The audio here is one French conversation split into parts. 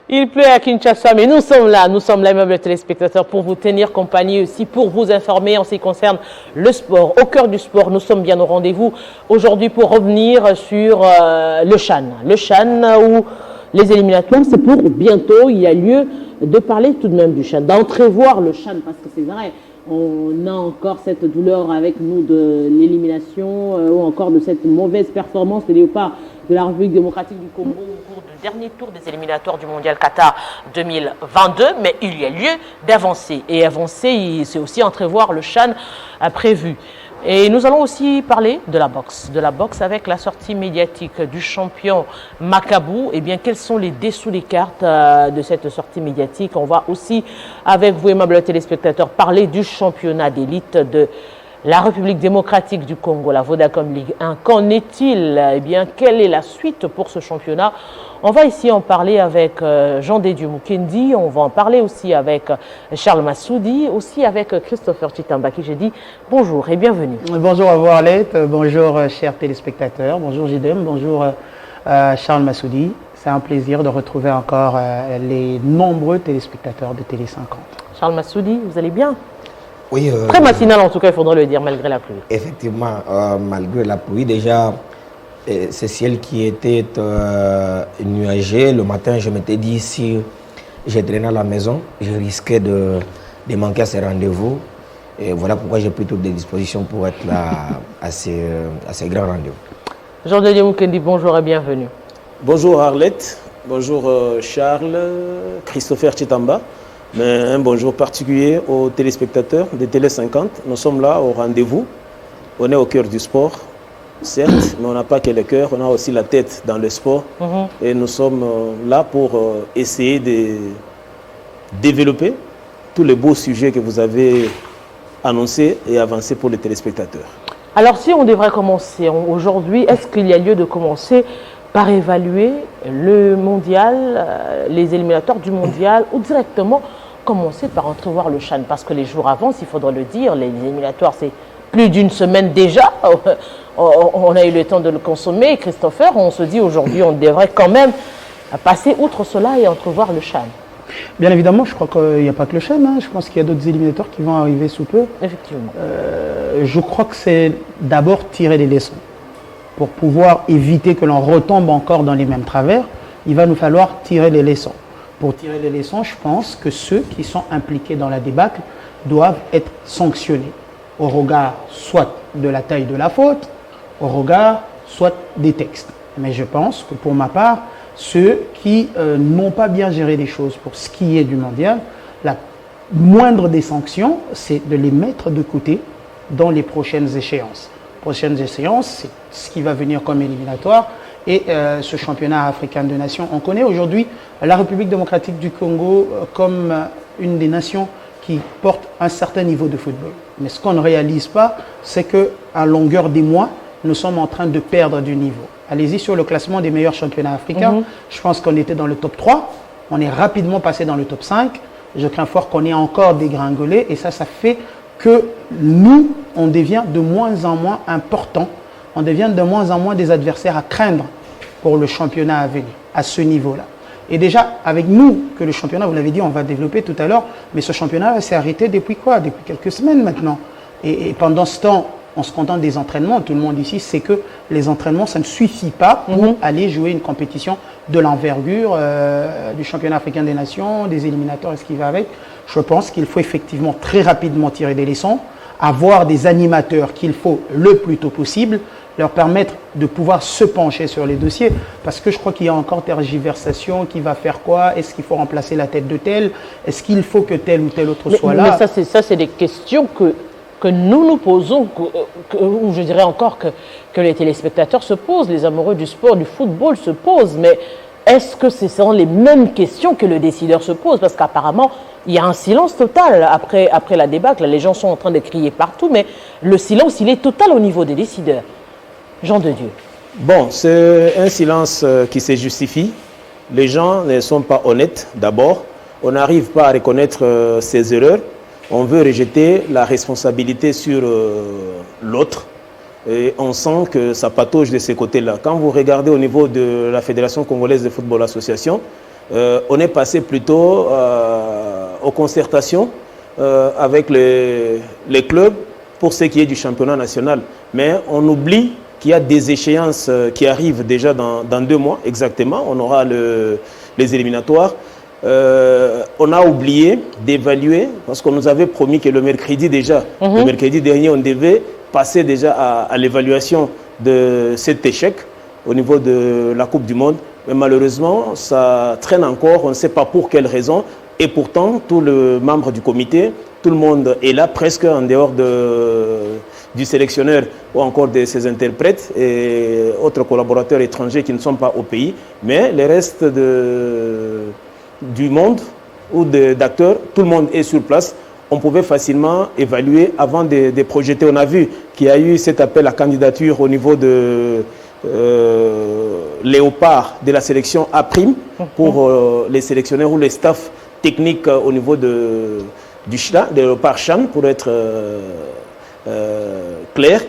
Il pleut à Kinshasa, mais nous sommes là, aimables téléspectateurs, pour vous tenir compagnie aussi, pour vous informer en ce qui concerne le sport. Au cœur du sport, nous sommes bien au rendez-vous aujourd'hui pour revenir sur le CHAN. Le CHAN où les éliminatoires, c'est pour bientôt, il y a lieu de parler tout de même du CHAN, d'entrevoir le CHAN, parce que c'est vrai, on a encore cette douleur avec nous de l'élimination ou encore de cette mauvaise performance des léopards de la République démocratique du Congo au cours du dernier tour des éliminatoires du Mondial Qatar 2022. Mais il y a lieu d'avancer. Et avancer, c'est aussi entrevoir le CHAN prévu. Et nous allons aussi parler de la boxe avec la sortie médiatique du champion Macabou. Eh bien, quels sont les dessous des cartes de cette sortie médiatique? On va aussi, avec vous, aimables téléspectateurs, parler du championnat d'élite de la République démocratique du Congo, la Vodacom Ligue 1. Qu'en est-il? Eh bien, quelle est la suite pour ce championnat? On va ici en parler avec Jean Dédieu Mukendi, on va en parler aussi avec Charles Massoudi, aussi avec Christopher Chitamba, qui j'ai dit bonjour et bienvenue. Bonjour à vous Arlette, bonjour chers téléspectateurs, bonjour JDM, bonjour Charles Massoudi. C'est un plaisir de retrouver encore les nombreux téléspectateurs de Télé 50. Charles Massoudi, vous allez bien? Oui. Très matinal en tout cas, il faudrait le dire, malgré la pluie. Effectivement, malgré la pluie, déjà, c'est ciel qui était nuagé. Le matin, je m'étais dit, si j'ai traîné à la maison, je risquais de manquer à ces rendez-vous. Et voilà pourquoi j'ai pris toutes les dispositions pour être là à ces grands rendez-vous. Jean Dédieu Mukendi, bonjour et bienvenue. Bonjour Arlette, bonjour Charles, Christopher Chitamba. Mais un bonjour particulier aux téléspectateurs de Télé 50. Nous sommes là au rendez-vous. On est au cœur du sport, certes, mais on n'a pas que le cœur, on a aussi la tête dans le sport. Et nous sommes là pour essayer de développer tous les beaux sujets que vous avez annoncés et avancés pour les téléspectateurs. Alors si on devrait commencer aujourd'hui, est-ce qu'il y a lieu de commencer par évaluer le mondial, les éliminatoires du mondial, ou directement commencer par entrevoir le CHAN? Parce que les jours avancent, il faudra le dire, les éliminatoires, c'est plus d'une semaine déjà. On a eu le temps de le consommer. Christopher, on se dit aujourd'hui, on devrait quand même passer outre cela et entrevoir le CHAN. Bien évidemment, je crois qu'il n'y a pas que le CHAN, hein. Je pense qu'il y a d'autres éliminateurs qui vont arriver sous peu. Effectivement. Je crois que c'est d'abord tirer des leçons. Pour pouvoir éviter que l'on retombe encore dans les mêmes travers, il va nous falloir tirer les leçons. Pour tirer les leçons, je pense que ceux qui sont impliqués dans la débâcle doivent être sanctionnés au regard soit de la taille de la faute, au regard soit des textes. Mais je pense que pour ma part, ceux qui n'ont pas bien géré les choses pour ce qui est du mondial, la moindre des sanctions, c'est de les mettre de côté dans les prochaines échéances. Prochaines échéances, c'est ce qui va venir comme éliminatoire et ce championnat africain de nations. On connaît aujourd'hui la République démocratique du Congo comme une des nations qui porte un certain niveau de football. Mais ce qu'on ne réalise pas, c'est qu'à longueur des mois, nous sommes en train de perdre du niveau. Allez-y sur le classement des meilleurs championnats africains. Je pense qu'on était dans le top 3. On est rapidement passé dans le top 5. Je crains fort qu'on ait encore dégringolé. Et ça fait que nous, on devient de moins en moins important. On devient de moins en moins des adversaires à craindre pour le championnat à venir, à ce niveau-là. Et déjà, avec nous, que le championnat, vous l'avez dit, on va développer tout à l'heure, mais ce championnat s'est arrêté depuis quoi? Depuis quelques semaines maintenant. Et pendant ce temps, on se contente des entraînements. Tout le monde ici sait que les entraînements, ça ne suffit pas pour aller jouer une compétition de l'envergure du championnat africain des nations, des éliminatoires et ce qui va avec. Je pense qu'il faut effectivement très rapidement tirer des leçons, avoir des animateurs qu'il faut le plus tôt possible, leur permettre de pouvoir se pencher sur les dossiers, parce que je crois qu'il y a encore tergiversation, qui va faire quoi, est-ce qu'il faut remplacer la tête de tel, est-ce qu'il faut que tel ou tel autre soit là. Mais ça, c'est des questions que nous nous posons, ou je dirais encore que les téléspectateurs se posent, les amoureux du sport, du football se posent, mais est-ce que ce sont les mêmes questions que le décideur se pose? Parce qu'apparemment, il y a un silence total après la débâcle. Les gens sont en train de crier partout, mais le silence, il est total au niveau des décideurs. Jean Dédieu. Bon, c'est un silence qui se justifie. Les gens ne sont pas honnêtes d'abord. On n'arrive pas à reconnaître ses erreurs. On veut rejeter la responsabilité sur l'autre. Et on sent que ça patauge de ces côtés-là. Quand vous regardez au niveau de la Fédération congolaise de football association, on est passé plutôt aux concertations avec les clubs pour ce qui est du championnat national. Mais on oublie qu'il y a des échéances qui arrivent déjà dans 2 mois exactement. On aura les éliminatoires. On a oublié d'évaluer, parce qu'on nous avait promis que le mercredi déjà, le mercredi dernier, on devait passer déjà à l'évaluation de cet échec au niveau de la Coupe du Monde. Mais malheureusement, ça traîne encore, on ne sait pas pour quelle raison. Et pourtant, tous les membres du comité, tout le monde est là, presque en dehors du sélectionneur ou encore de ses interprètes et autres collaborateurs étrangers qui ne sont pas au pays. Mais le reste du monde ou d'acteurs, tout le monde est sur place. On pouvait facilement évaluer avant de projeter. On a vu qu'il y a eu cet appel à candidature au niveau de Léopard de la sélection A' pour les sélectionneurs ou les staffs techniques au niveau du CHLA, de Léopard Chan, pour être clair.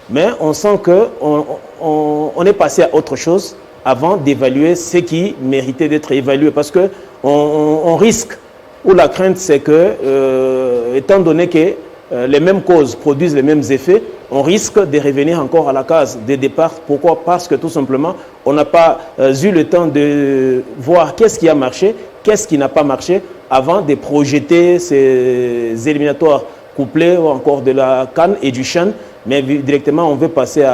Mais on sent qu'on est passé à autre chose avant d'évaluer ce qui méritait d'être évalué. Parce qu'on risque, ou la crainte c'est que, étant donné que les mêmes causes produisent les mêmes effets, on risque de revenir encore à la case de départ. Pourquoi? Parce que tout simplement, on n'a pas eu le temps de voir qu'est-ce qui a marché, qu'est-ce qui n'a pas marché, avant de projeter ces éliminatoires couplés ou encore de la CAN et du CHAN. Mais directement, on veut passer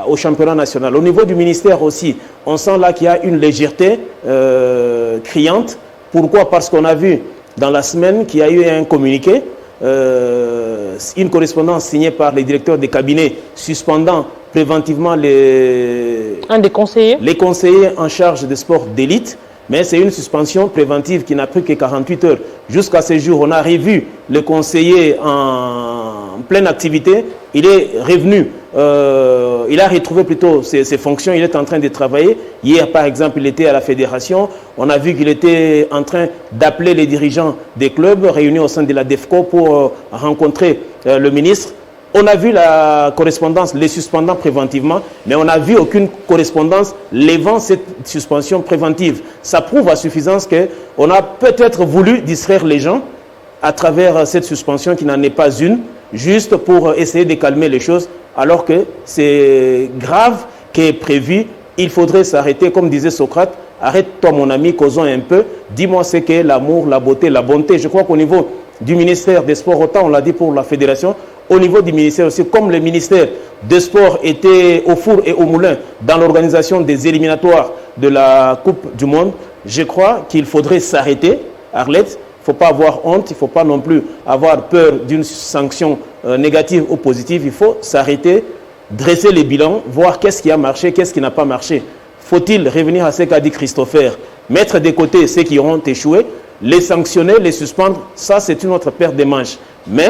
au championnat national. Au niveau du ministère aussi, on sent là qu'il y a une légèreté criante. Pourquoi? Parce qu'on a vu dans la semaine qu'il y a eu un communiqué, une correspondance signée par les directeurs des cabinets suspendant préventivement les conseillers en charge des sports d'élite. Mais c'est une suspension préventive qui n'a pris que 48 heures. Jusqu'à ce jour, on a revu le conseiller en pleine activité. Il est revenu, il a retrouvé plutôt ses fonctions, il est en train de travailler. Hier, par exemple, il était à la fédération. On a vu qu'il était en train d'appeler les dirigeants des clubs réunis au sein de la DEFCO pour rencontrer le ministre. On a vu la correspondance les suspendant préventivement, mais on n'a vu aucune correspondance levant cette suspension préventive. Ça prouve à suffisance qu'on a peut-être voulu distraire les gens à travers cette suspension qui n'en est pas une, juste pour essayer de calmer les choses, alors que c'est grave qu'est prévu. Il faudrait s'arrêter, comme disait Socrate, arrête-toi mon ami, causons un peu, dis-moi ce qu'est l'amour, la beauté, la bonté. Je crois qu'au niveau du ministère des Sports, autant on l'a dit pour la fédération, au niveau du ministère aussi, comme le ministère des Sports était au four et au moulin dans l'organisation des éliminatoires de la Coupe du Monde, je crois qu'il faudrait s'arrêter, Arlette. Il ne faut pas avoir honte, il ne faut pas non plus avoir peur d'une sanction négative ou positive. Il faut s'arrêter, dresser les bilans, voir qu'est-ce qui a marché, qu'est-ce qui n'a pas marché. Faut-il revenir à ce qu'a dit Christopher, mettre de côté ceux qui auront échoué, les sanctionner, les suspendre, ça c'est une autre paire de manches. Mais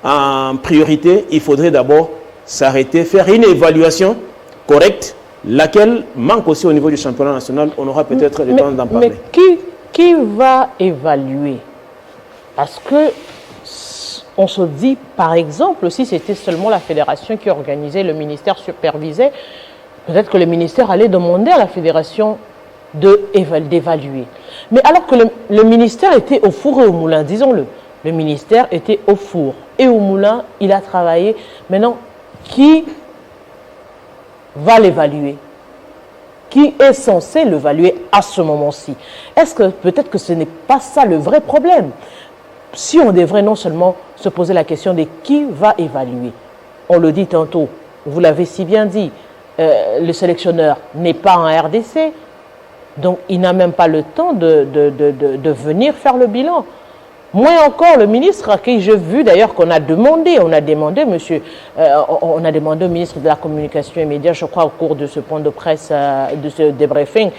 en priorité, il faudrait d'abord s'arrêter, faire une évaluation correcte, laquelle manque aussi au niveau du championnat national. On aura peut-être le temps d'en parler. Mais qui va évaluer? Parce que on se dit, par exemple, si c'était seulement la fédération qui organisait, le ministère supervisait, peut-être que le ministère allait demander à la fédération d'évaluer. Mais alors que le ministère était au four et au moulin, disons-le, le ministère était au four et au moulin, il a travaillé. Maintenant, qui va l'évaluer? Qui est censé l'évaluer à ce moment-ci? Est-ce que peut-être que ce n'est pas ça le vrai problème? Si on devrait non seulement se poser la question de qui va évaluer, on le dit tantôt, vous l'avez si bien dit, le sélectionneur n'est pas en RDC, donc il n'a même pas le temps de venir faire le bilan. Moins encore le ministre, à qui j'ai vu d'ailleurs qu'on a demandé, on a demandé au ministre de la Communication et Médias, je crois au cours de ce point de presse, de ce débriefing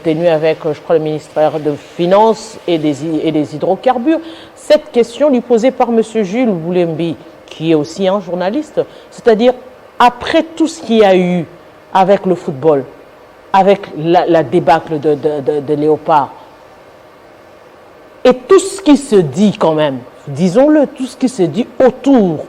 tenu avec, je crois, le ministère de Finances et des Hydrocarbures, cette question lui posée par M. Jules Boulembi, qui est aussi un journaliste, c'est-à-dire après tout ce qu'il y a eu avec le football, avec la débâcle de Léopard, et tout ce qui se dit quand même, disons-le, tout ce qui se dit autour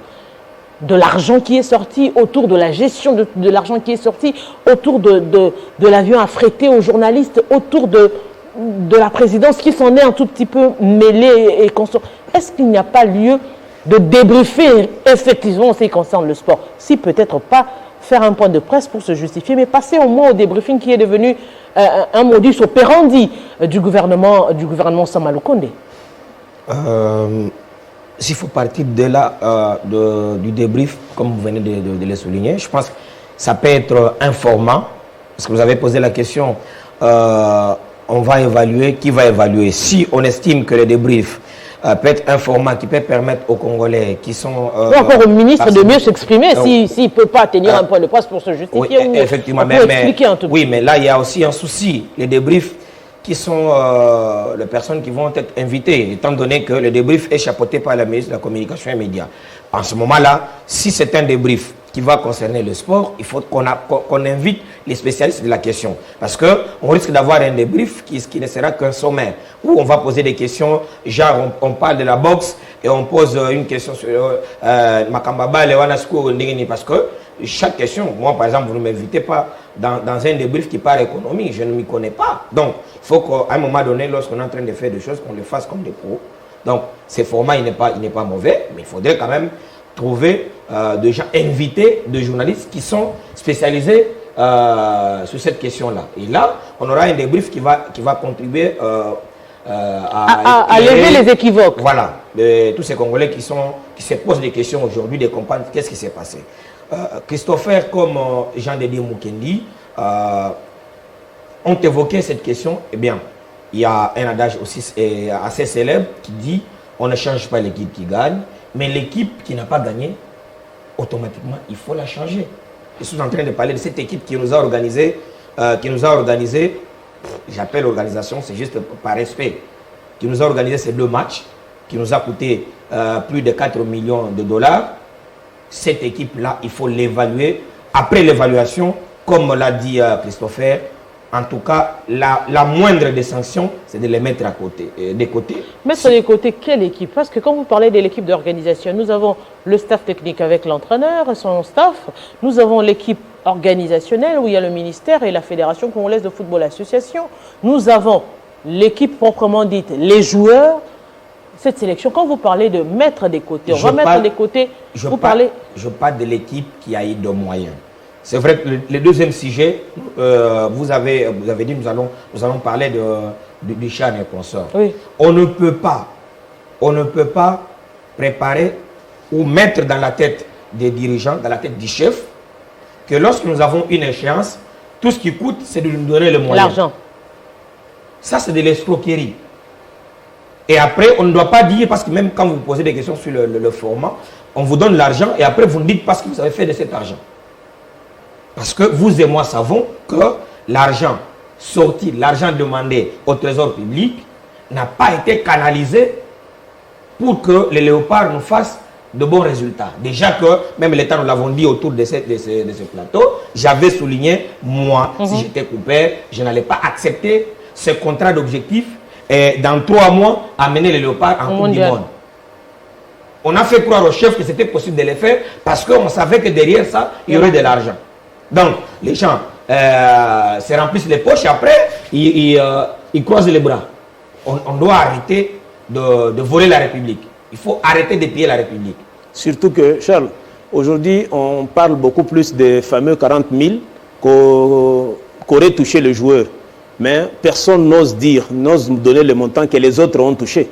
de l'argent qui est sorti, autour de la gestion de l'argent qui est sorti, autour de l'avion affrété aux journalistes, autour de la présidence qui s'en est un tout petit peu mêlée et consort. Est-ce qu'il n'y a pas lieu de débriefer effectivement en ce qui concerne le sport? Si peut-être pas faire un point de presse pour se justifier, mais passer au moins au débriefing qui est devenu un modus operandi du gouvernement Sama Lukonde. S'il faut partir de là, du débrief, comme vous venez de le souligner, je pense que ça peut être informant, parce que vous avez posé la question, on va évaluer, qui va évaluer? Si on estime que le débrief peut être informant, qui peut permettre aux Congolais qui sont... ou encore au ministre de mieux s'exprimer s'il ne peut pas tenir un point de presse pour se justifier. Oui, effectivement, expliquer un tout oui, mais là, il y a aussi un souci. Les débriefs qui sont les personnes qui vont être invitées, étant donné que le débrief est chapeauté par la ministre de la Communication et Médias. En ce moment-là, si c'est un débrief qui va concerner le sport, il faut qu'on invite les spécialistes de la question. Parce qu'on risque d'avoir un débrief qui ne sera qu'un sommaire, où on va poser des questions, genre on parle de la boxe et on pose une question sur Makambaba, Lewanasco, Ndingini, parce que chaque question, moi par exemple, vous ne m'invitez pas dans un débrief qui parle économie, je ne m'y connais pas. Donc, il faut qu'à un moment donné, lorsqu'on est en train de faire des choses, qu'on le fasse comme des pros. Donc, ce format, il n'est pas mauvais, mais il faudrait quand même trouver des gens invités, de journalistes qui sont spécialisés sur cette question-là. Et là, on aura un débrief qui va contribuer à lever les équivoques. Voilà, tous ces Congolais qui se posent des questions aujourd'hui, de comprendre qu'est-ce qui s'est passé. Christopher comme Jean-Dédé Mukendi ont évoqué cette question. Eh bien, il y a un adage aussi assez célèbre qui dit on ne change pas l'équipe qui gagne, mais l'équipe qui n'a pas gagné, automatiquement, il faut la changer. Je suis en train de parler de cette équipe qui nous a organisé, j'appelle organisation, c'est juste par respect, qui nous a organisé ces 2 matchs, qui nous a coûté plus de 4 millions de dollars. Cette équipe-là, il faut l'évaluer. Après l'évaluation, comme l'a dit Christopher, en tout cas, la moindre des sanctions, c'est de les mettre des côtés. Mettre des côtés quelle équipe? Parce que quand vous parlez de l'équipe d'organisation, nous avons le staff technique avec l'entraîneur et son staff. Nous avons l'équipe organisationnelle où il y a le ministère et la Fédération congolaise de football association. Nous avons l'équipe proprement dite, les joueurs. Cette sélection, quand vous parlez de mettre des côtés, on va mettre des côtés, je parle de l'équipe qui a eu de moyens. C'est vrai que le deuxième sujet, vous avez dit nous allons parler du Chan et consorts. Oui. On ne peut pas préparer ou mettre dans la tête des dirigeants, dans la tête du chef, que lorsque nous avons une échéance, tout ce qui coûte, c'est de nous donner le moyen. L'argent. Ça, c'est de l'escroquerie. Et après, on ne doit pas dire, parce que même quand vous posez des questions sur le format, on vous donne l'argent et après vous ne dites pas ce que vous avez fait de cet argent. Parce que vous et moi savons que l'argent sorti, l'argent demandé au trésor public n'a pas été canalisé pour que les léopards nous fassent de bons résultats. Déjà que, même l'État, nous l'avons dit autour de ce plateau, j'avais souligné, moi, si j'étais coupé, je n'allais pas accepter ce contrat d'objectif et dans 3 mois, amener les léopards en Coupe du Monde. On a fait croire au chef que c'était possible de le faire parce qu'on savait que derrière ça, il y aurait de l'argent. Donc, les gens se remplissent les poches et après, ils croisent les bras. On doit arrêter de voler la République. Il faut arrêter de piller la République. Surtout que, Charles, aujourd'hui, on parle beaucoup plus des fameux 40 000 qu'aurait touché le joueur. Mais personne n'ose dire, n'ose donner le montant que les autres ont touché.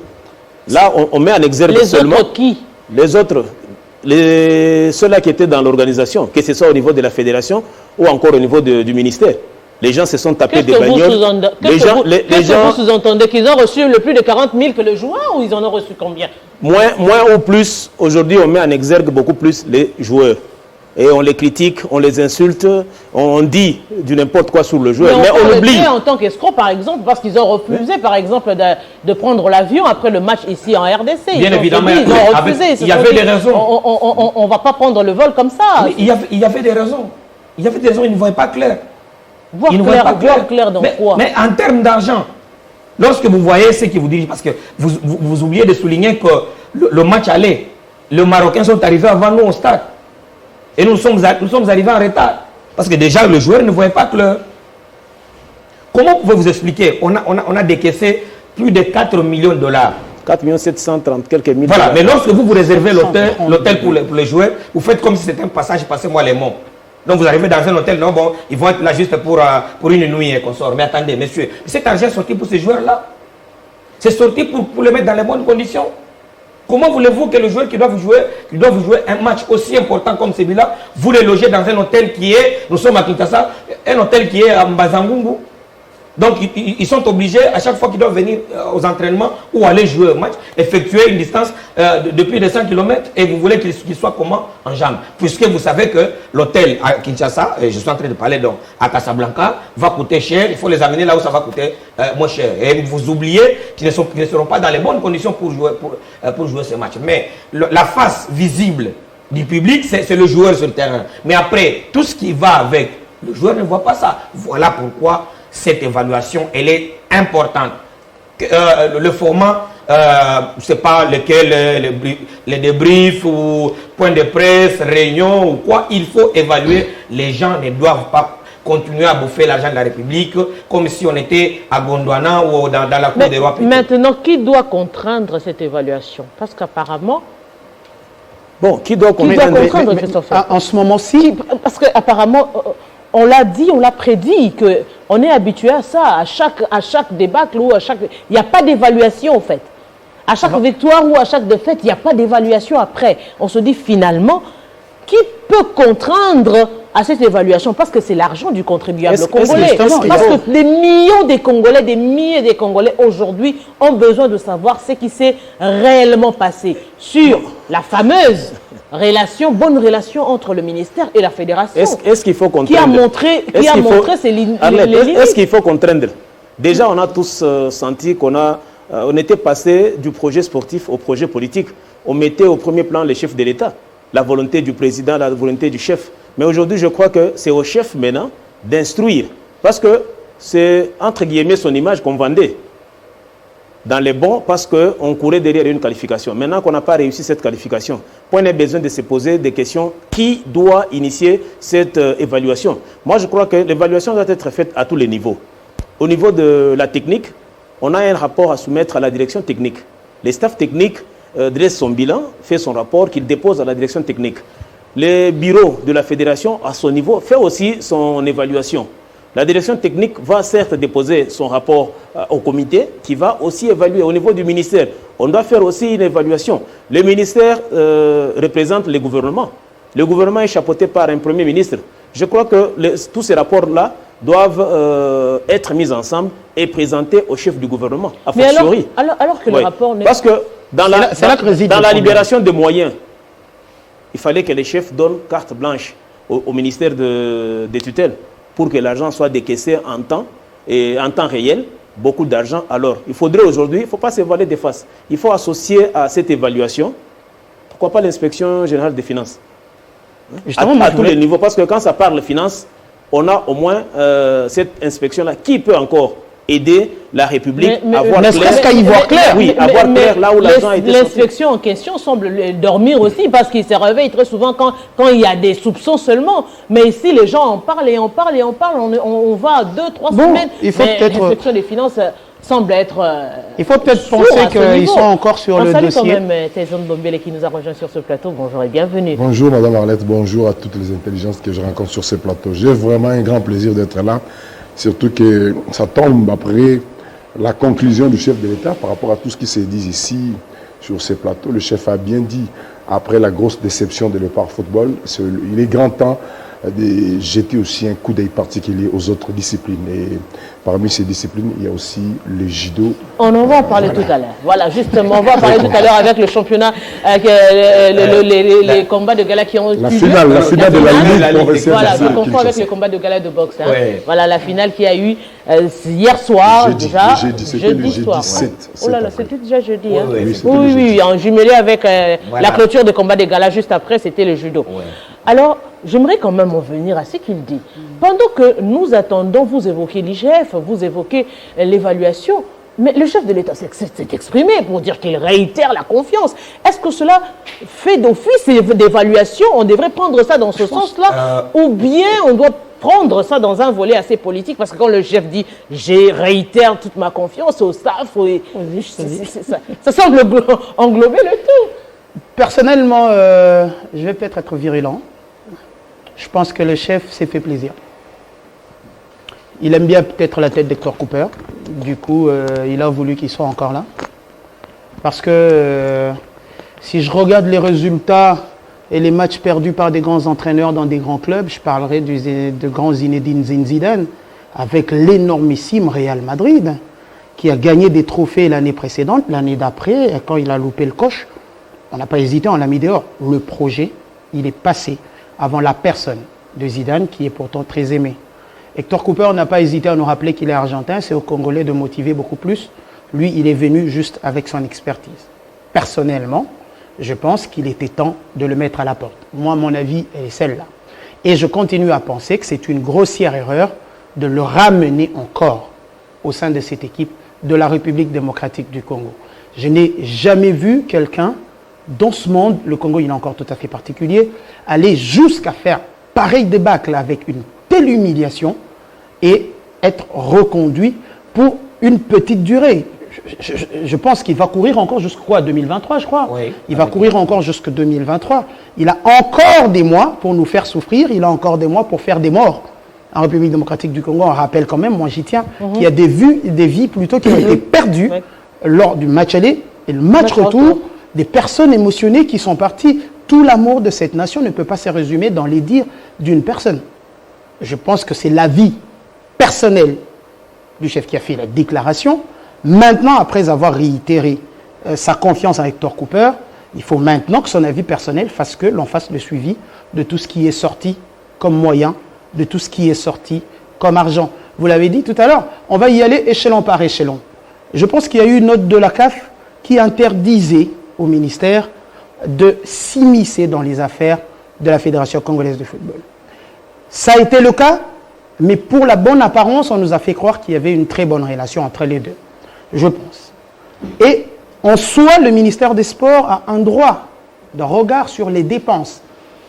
Là, on met en exergue seulement... Les autres qui? Les autres, ceux-là qui étaient dans l'organisation, que ce soit au niveau de la fédération ou encore au niveau du ministère. Les gens se sont tapés des bagnoles. Qu'est-ce que vous sous-entendez? Qu'ils ont reçu le plus de 40 000 que le joueur ou ils en ont reçu combien? Moins ou plus, aujourd'hui on met en exergue beaucoup plus les joueurs. Et on les critique, on les insulte, on dit du n'importe quoi sur le joueur, mais on oublie. En tant qu'escroc, par exemple, parce qu'ils ont refusé, par exemple, de prendre l'avion après le match ici en RDC. Bien évidemment, ils ont refusé. Il y avait des raisons. On ne va pas prendre le vol comme ça. Il y avait des raisons. Il y avait des raisons, ils ne voyaient pas clair. Voir clair dans quoi? Mais en termes d'argent, lorsque vous voyez ce qui vous dirigent, parce que vous oubliez de souligner que le match allait, les Marocains sont arrivés avant nous au stade. Et nous sommes arrivés en retard. Parce que déjà, le joueur ne voyait pas clair. Comment pouvez-vous expliquer? On a décaissé plus de 4 millions de dollars. 4 730 quelques mille. Voilà, mais lorsque vous réservez l'hôtel pour les joueurs, vous faites comme si c'était un passage, passez-moi les mots. Donc vous arrivez dans un hôtel, non, bon, ils vont être là juste pour une nuit et qu'on sort. Mais attendez, monsieur, cet argent est sorti pour ces joueurs-là. C'est sorti pour les mettre dans les bonnes conditions. Comment voulez-vous que le joueur qui doit vous jouer un match aussi important comme celui-là, vous le logez dans un hôtel qui est, nous sommes à Kinshasa, un hôtel qui est à Mbazangungu. Donc ils sont obligés, à chaque fois qu'ils doivent venir aux entraînements ou aller jouer au match, effectuer une distance de plus de 100 km et vous voulez qu'ils soient comment? En jambes. Puisque vous savez que l'hôtel à Kinshasa, je suis en train de parler donc à Casablanca, va coûter cher, il faut les amener là où ça va coûter moins cher. Et vous oubliez qu'ils ne seront pas dans les bonnes conditions pour jouer ce match. Mais la face visible du public, c'est le joueur sur le terrain. Mais après, tout ce qui va avec, le joueur ne voit pas ça. Voilà pourquoi cette évaluation, elle est importante. Le format, je ne sais pas lequel, les débriefs ou point de presse, réunion ou quoi, il faut évaluer. Les gens ne doivent pas continuer à bouffer l'argent de la République comme si on était à Gondwana ou dans la cour des rois. Maintenant, qui doit contraindre cette évaluation? Parce qu'apparemment... Bon, qui doit contraindre Christopher? En ce moment-ci... Parce qu'apparemment... On l'a dit, on l'a prédit, qu'on est habitué à ça, à chaque débâcle ou à chaque... Il n'y a pas d'évaluation en fait. À chaque victoire ou à chaque défaite, il n'y a pas d'évaluation après. On se dit finalement, qui peut contraindre à cette évaluation? Parce que c'est l'argent du contribuable congolais. Parce que des millions de Congolais, des milliers de Congolais aujourd'hui ont besoin de savoir ce qui s'est réellement passé sur la fameuse... bonne relation entre le ministère et la fédération. Est-ce qu'il faut contraindre? Qui a montré ses limites. Est-ce qu'il faut contraindre? Déjà, on a tous senti on était passé du projet sportif au projet politique. On mettait au premier plan les chefs de l'État, la volonté du président, la volonté du chef. Mais aujourd'hui, je crois que c'est au chef maintenant d'instruire. Parce que c'est, entre guillemets, son image qu'on vendait. Dans les bons, parce qu'on courait derrière une qualification. Maintenant qu'on n'a pas réussi cette qualification, on a besoin de se poser des questions. Qui doit initier cette évaluation? Moi, je crois que l'évaluation doit être faite à tous les niveaux. Au niveau de la technique, on a un rapport à soumettre à la direction technique. Les staffs techniques dressent son bilan, fait son rapport qu'il dépose à la direction technique. Le bureau de la fédération, à son niveau, fait aussi son évaluation. La direction technique va certes déposer son rapport au comité qui va aussi évaluer au niveau du ministère. On doit faire aussi une évaluation. Le ministère représente le gouvernement. Le gouvernement est chapeauté par un premier ministre. Je crois que tous ces rapports-là doivent être mis ensemble et présentés au chef du gouvernement. A fortiori. Alors que le rapport n'est... Parce que dans la libération des moyens, il fallait que les chefs donnent carte blanche au ministère des tutelles, pour que l'argent soit décaissé en temps et en temps réel, beaucoup d'argent. Alors, il faudrait aujourd'hui, il ne faut pas se voiler des faces. Il faut associer à cette évaluation, pourquoi pas l'inspection générale des finances. À tous les niveaux, parce que quand ça parle de finances, on a au moins cette inspection-là qui peut encore aider la République à voir clair. Est-ce qu'à y voir clair? Oui, à voir clair là où l'argent a été sorti. L'inspection en question semble dormir aussi parce qu'il se réveille très souvent quand il y a des soupçons seulement. Mais ici, les gens en parlent et en parlent et en parlent. On va 2-3 semaines. L'inspection des finances semble être... il faut peut-être penser qu'ils sont encore sur le dossier. Salut quand même Tyson Bombele qui nous a rejoint sur ce plateau. Bonjour et bienvenue. Bonjour Madame Arlette, bonjour à toutes les intelligences que je rencontre sur ce plateau. J'ai vraiment un grand plaisir d'être là. Surtout que ça tombe après la conclusion du chef de l'État par rapport à tout ce qui s'est dit ici sur ces plateaux. Le chef a bien dit, après la grosse déception de l'Épar Football, il est grand temps de jeter aussi un coup d'œil particulier aux autres disciplines. Et parmi ces disciplines, il y a aussi le judo. On en va en parler tout à l'heure. Voilà, justement, on va en parler tout à l'heure avec le championnat, les combats de gala qui ont eu lieu. La finale de la Ligue. Voilà, je confonds avec le combat de gala de boxe. Hein. Ouais. Voilà, la finale qui a eu hier soir, jeudi soir. 17. Oh là là, c'était déjà jeudi. Ouais, hein. Oui, en jumelé avec la clôture de combat de gala juste après, c'était le judo. Ouais. Alors, j'aimerais quand même en venir à ce qu'il dit. Pendant que nous attendons, vous évoquez l'IGF, vous évoquez l'évaluation, Mais le chef de l'État s'est exprimé pour dire qu'il réitère la confiance. Est-ce que cela fait d'office d'évaluation? On devrait prendre ça dans ce sens-là, ou bien on doit prendre ça dans un volet assez politique, parce que quand le chef dit « je réitère toute ma confiance au staff », ça semble englober le tout. Personnellement, je vais peut-être être virulent. Je pense que le chef s'est fait plaisir. Il aime bien peut-être la tête d'Hector Cooper. Du coup, il a voulu qu'il soit encore là. Parce que si je regarde les résultats et les matchs perdus par des grands entraîneurs dans des grands clubs, je parlerai de grand Zinedine Zidane avec l'énormissime Real Madrid, qui a gagné des trophées l'année précédente, l'année d'après, quand il a loupé le coche, on n'a pas hésité, on l'a mis dehors. Le projet, il est passé avant la personne de Zidane, qui est pourtant très aimé. Hector Cooper n'a pas hésité à nous rappeler qu'il est argentin, c'est aux Congolais de motiver beaucoup plus. Lui, il est venu juste avec son expertise. Personnellement, je pense qu'il était temps de le mettre à la porte. Moi, mon avis est celle-là. Et je continue à penser que c'est une grossière erreur de le ramener encore au sein de cette équipe de la République démocratique du Congo. Je n'ai jamais vu quelqu'un dans ce monde, le Congo il est encore tout à fait particulier, aller jusqu'à faire pareil débâcle avec une telle humiliation et être reconduit pour une petite durée. Je pense qu'il va courir encore jusqu'à 2023, je crois. Oui, il va courir encore jusqu'à 2023. Il a encore des mois pour nous faire souffrir. Il a encore des mois pour faire des morts. En République démocratique du Congo, on rappelle quand même, moi j'y tiens, qu'il y a des vies plutôt qui ont été perdues lors du match aller et le match retour, des personnes émotionnées qui sont parties. Tout l'amour de cette nation ne peut pas se résumer dans les dires d'une personne. Je pense que c'est l'avis personnel du chef qui a fait la déclaration. Maintenant, après avoir réitéré sa confiance en Hector Cooper, il faut maintenant que son avis personnel fasse que l'on fasse le suivi de tout ce qui est sorti comme moyen, de tout ce qui est sorti comme argent. Vous l'avez dit tout à l'heure, on va y aller échelon par échelon. Je pense qu'il y a eu une note de la CAF qui interdisait au ministère de s'immiscer dans les affaires de la Fédération congolaise de football. Ça a été le cas, mais pour la bonne apparence, on nous a fait croire qu'il y avait une très bonne relation entre les deux. Je pense. Et en soi, le ministère des Sports a un droit de regard sur les dépenses.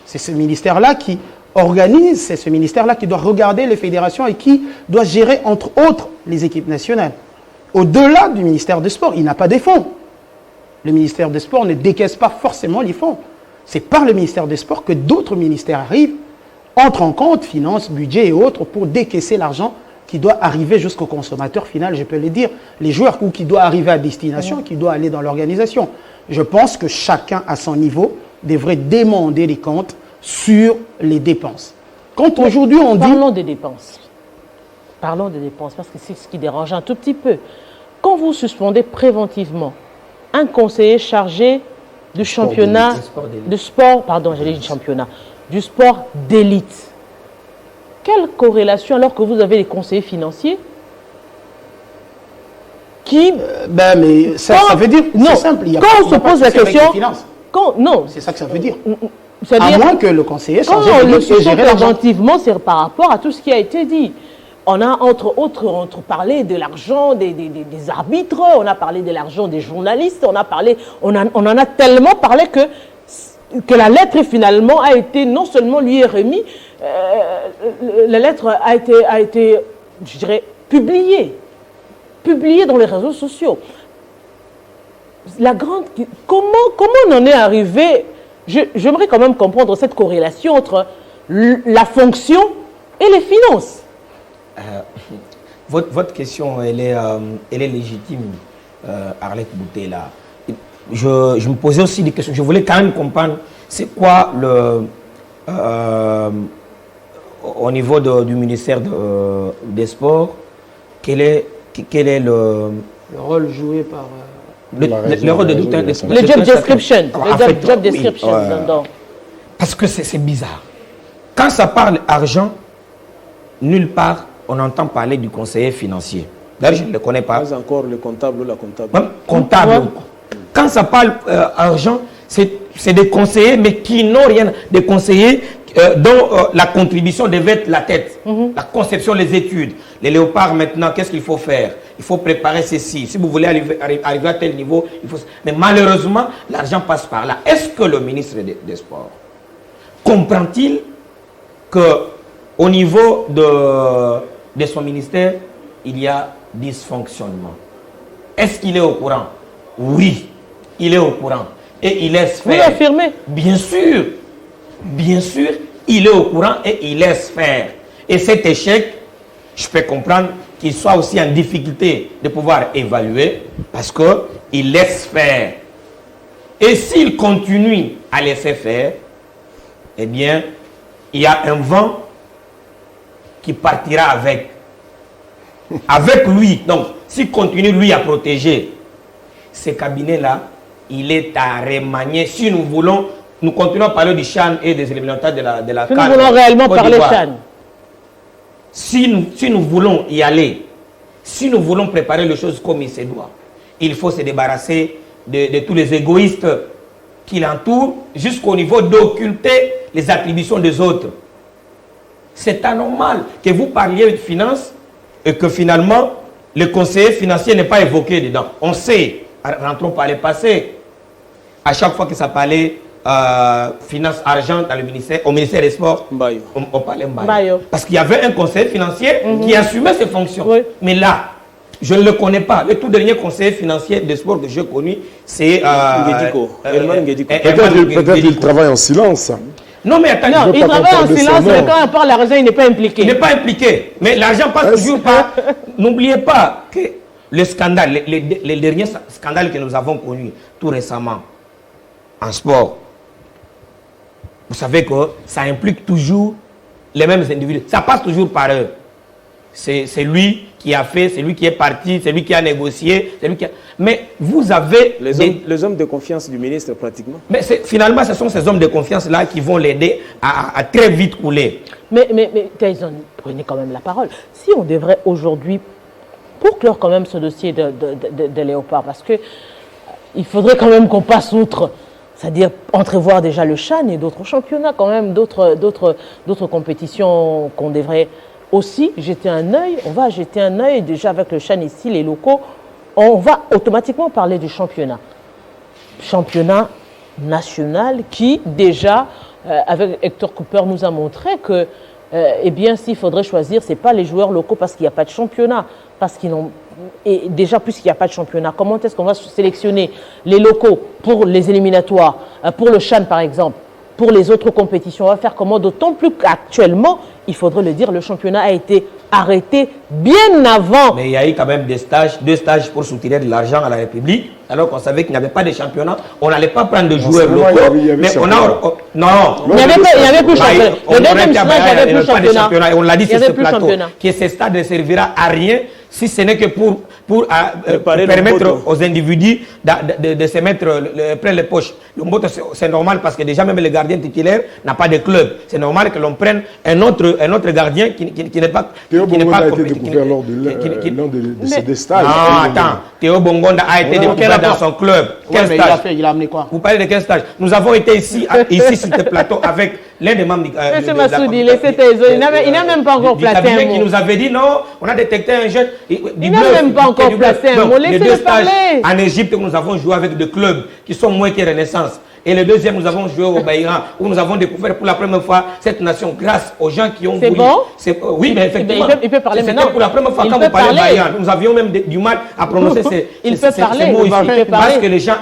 C'est ce ministère-là qui organise, c'est ce ministère-là qui doit regarder les fédérations et qui doit gérer, entre autres, les équipes nationales. Au-delà du ministère des Sports, il n'a pas des fonds. Le ministère des Sports ne décaisse pas forcément les fonds. C'est par le ministère des Sports que d'autres ministères arrivent, entrent en compte, finances, budget et autres, pour décaisser l'argent qui doit arriver jusqu'au consommateur final, je peux le dire, les joueurs, ou qui doit arriver à destination, qui doit aller dans l'organisation. Je pense que chacun, à son niveau, devrait demander des comptes sur les dépenses. Quand aujourd'hui on dit... Parlons des dépenses. Parlons des dépenses, parce que c'est ce qui dérange un tout petit peu. Quand vous suspendez préventivement un conseiller chargé du championnat, du sport d'élite, quelle corrélation alors que vous avez les conseillers financiers qui... mais ça veut dire... C'est simple. Quand on se pose la question... Non, c'est ça que ça veut dire. À moins que le conseiller chargé de gérer préventivement, c'est par rapport à tout ce qui a été dit. On a entre autres parlé de l'argent des arbitres, on a parlé de l'argent des journalistes, on en a tellement parlé que la lettre finalement a été, non seulement lui est remis, la lettre a été, je dirais, publiée dans les réseaux sociaux. Comment on en est arrivé? J'aimerais quand même comprendre cette corrélation entre la fonction et les finances. Votre question, elle est légitime, Arlette Boutella. Je me posais aussi des questions. Je voulais quand même comprendre c'est quoi au niveau du ministère des Sports, quel est le rôle joué par... le rôle de le job description. Le job description. Parce que c'est bizarre. Quand ça parle argent, nulle part on entend parler du conseiller financier. D'ailleurs, je ne le connais pas. Pas encore le comptable ou la comptable. Même comptable. Quand ça parle argent, c'est des conseillers, mais qui n'ont rien. Des conseillers dont la contribution devait être la tête. La conception, les études. Les léopards, maintenant, qu'est-ce qu'il faut faire? il faut préparer ceci. Si vous voulez arriver à tel niveau, il faut... Mais malheureusement, l'argent passe par là. Est-ce que le ministre des Sports comprend-il qu'au niveau de son ministère, il y a dysfonctionnement? Est-ce qu'il est au courant? Oui, il est au courant. Et il laisse faire. Vous l'affirmez? Bien sûr, il est au courant et il laisse faire. Et cet échec, je peux comprendre qu'il soit aussi en difficulté de pouvoir évaluer parce qu'il laisse faire. Et s'il continue à laisser faire, eh bien, il y a un vent qui partira avec lui. Donc, s'il continue, lui, à protéger ces cabinets-là, il est à remanier. Si nous voulons, nous continuons à parler du CHAN et des éliminatoires de la Si CAN. nous voulons réellement parler CHAN. Si nous voulons y aller, si nous voulons préparer les choses comme il se doit, il faut se débarrasser de tous les égoïstes qui l'entourent jusqu'au niveau d'occulter les attributions des autres. C'est anormal que vous parliez de finances et que finalement, le conseiller financier n'est pas évoqué dedans. On sait, rentrons par le passé, à chaque fois que ça parlait finance, argent dans le ministère, au ministère des Sports, on parlait Mbayo. Parce qu'il y avait un conseiller financier qui assumait ses fonctions. Oui. Mais là, je ne le connais pas. Le tout dernier conseiller financier des sports que j'ai connu, c'est Peut-être qu'il travaille en silence. Non, mais attendez. Non, il travaille en silence, mais quand on parle l'argent, il n'est pas impliqué. Il n'est pas impliqué. Mais l'argent passe toujours par... N'oubliez pas que le scandale, les derniers scandales que nous avons connus tout récemment en sport, vous savez que ça implique toujours les mêmes individus. Ça passe toujours par eux. C'est lui qui a fait, c'est lui qui est parti, c'est lui qui a négocié, c'est lui qui a... Mais vous avez... Les hommes de confiance du ministre, pratiquement. Mais finalement, ce sont ces hommes de confiance-là qui vont l'aider à très vite couler. Mais Tyson, prenez quand même la parole. Si on devrait aujourd'hui, pour clore quand même ce dossier de Léopard, parce que il faudrait quand même qu'on passe outre, c'est-à-dire entrevoir déjà le CHAN et d'autres championnats, quand même, d'autres compétitions qu'on devrait... aussi jeter un œil, on va jeter un œil déjà avec le CHAN ici, les locaux, on va automatiquement parler du championnat. Championnat national qui déjà, avec Hector Cooper, nous a montré que, eh bien, s'il faudrait choisir, ce n'est pas les joueurs locaux parce qu'il n'y a pas de championnat, parce qu'ils n'ont... Et déjà, puisqu'il n'y a pas de championnat, comment est-ce qu'on va sélectionner les locaux pour les éliminatoires, pour le CHAN par exemple? Pour les autres compétitions, on va faire comment? D'autant plus qu'actuellement, il faudrait le dire, le championnat a été arrêté bien avant. Mais il y a eu quand même deux stages pour soutirer de l'argent à la République, alors qu'on savait qu'il n'y avait pas de championnat. On n'allait pas prendre de joueurs locaux. Mais on a... Non, il n'y avait plus championnat. Le deuxième stage, il n'y avait plus championnat. Et on l'a dit sur ce plateau, que ce stade ne servira à rien si ce n'est que pour permettre aux individus de se mettre près les poches. Le Mboto, c'est normal parce que déjà même le gardien titulaire n'a pas de club. C'est normal que l'on prenne un autre gardien qui n'est pas... Théo Bongonda a été découvert lors de ces stages. Non, attends. Théo Bongonda a été découvert dans son club. Quel stage? Il a amené quoi? Vous parlez de quel stage? Nous avons été ici sur ce plateau avec l'un des membres M. Massoudi, il n'a même pas encore placé un mot. Qui nous avait dit non, on a détecté un jeune. Il n'a même pas encore placé un mot. Laissez-le parler. En Égypte, nous avons joué avec des clubs qui sont moins que Renaissance. Et le deuxième, nous avons joué au Baïran, où nous avons découvert pour la première fois cette nation grâce aux gens qui ont voulu. C'est bon? Oui, mais effectivement. Il peut parler maintenant. C'était pour la première fois quand vous parlez Baïran. Nous avions même du mal à prononcer ces mots ici. Parce que les gens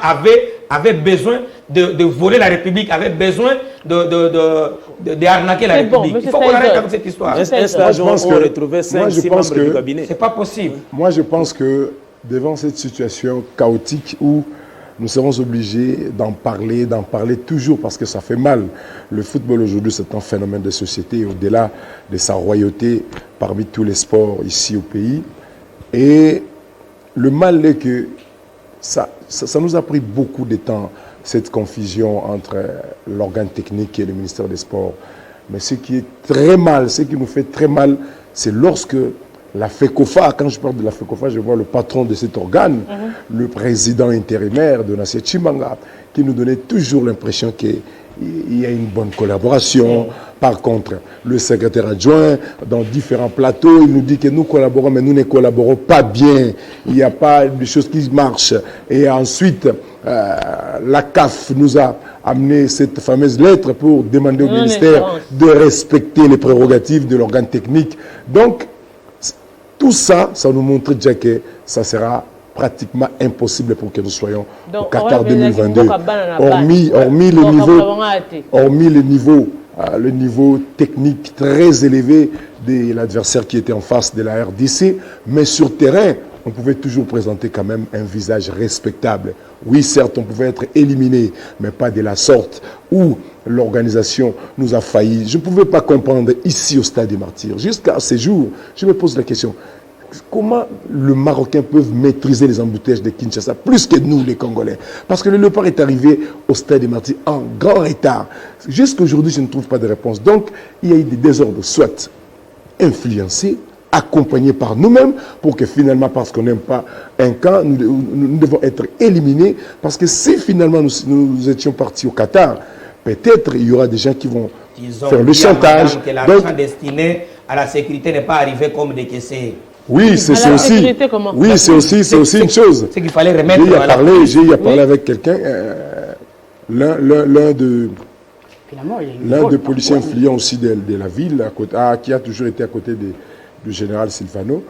avaient besoin de voler la République, avaient besoin d'arnaquer la République. Il faut qu'on arrête avec cette histoire. Un stage où on retrouvait 5-6 membres du cabinet. C'est pas possible. Moi, je pense que devant cette situation chaotique où nous serons obligés d'en parler toujours parce que ça fait mal. Le football aujourd'hui, c'est un phénomène de société au-delà de sa royauté parmi tous les sports ici au pays. Et le mal est que ça nous a pris beaucoup de temps, cette confusion entre l'organe technique et le ministère des Sports. Mais ce qui est très mal, ce qui nous fait très mal, c'est lorsque la FECOFA, quand je parle de la FECOFA, je vois le patron de cet organe, le président intérimaire de Nassé Chimanga, qui nous donnait toujours l'impression qu'il y a une bonne collaboration. Par contre, le secrétaire adjoint, dans différents plateaux, il nous dit que nous collaborons, mais nous ne collaborons pas bien. Il n'y a pas de choses qui marchent. Et ensuite, la CAF nous a amené cette fameuse lettre pour demander au ministère de respecter les prérogatives de l'organe technique. Donc, tout ça, ça nous montre déjà que ça sera pratiquement impossible pour que nous soyons au Qatar 2022. Hormis le niveau technique très élevé de l'adversaire qui était en face de la RDC, mais sur terrain, on pouvait toujours présenter quand même un visage respectable. Oui, certes, on pouvait être éliminé, mais pas de la sorte où l'organisation nous a failli. Je ne pouvais pas comprendre ici au Stade des Martyrs. Jusqu'à ces jours, je me pose la question, comment les Marocains peuvent maîtriser les embouteillages de Kinshasa plus que nous, les Congolais? Parce que le Léopard est arrivé au Stade des Martyrs en grand retard. Jusqu'à aujourd'hui, je ne trouve pas de réponse. Donc, il y a eu des désordres, soit influencés, accompagnés par nous-mêmes, pour que finalement, parce qu'on n'aime pas un camp, nous devons être éliminés. Parce que si finalement nous étions partis au Qatar, peut-être il y aura des gens qui vont faire le chantage. Que l'argent destiné à la sécurité n'est pas arrivé comme décaissé. Oui, c'est aussi, oui, c'est aussi une chose. C'est qu'il fallait remettre. J'ai eu à parler avec quelqu'un, l'un des policiers influents aussi de la ville, qui a toujours été à côté du général Silvano.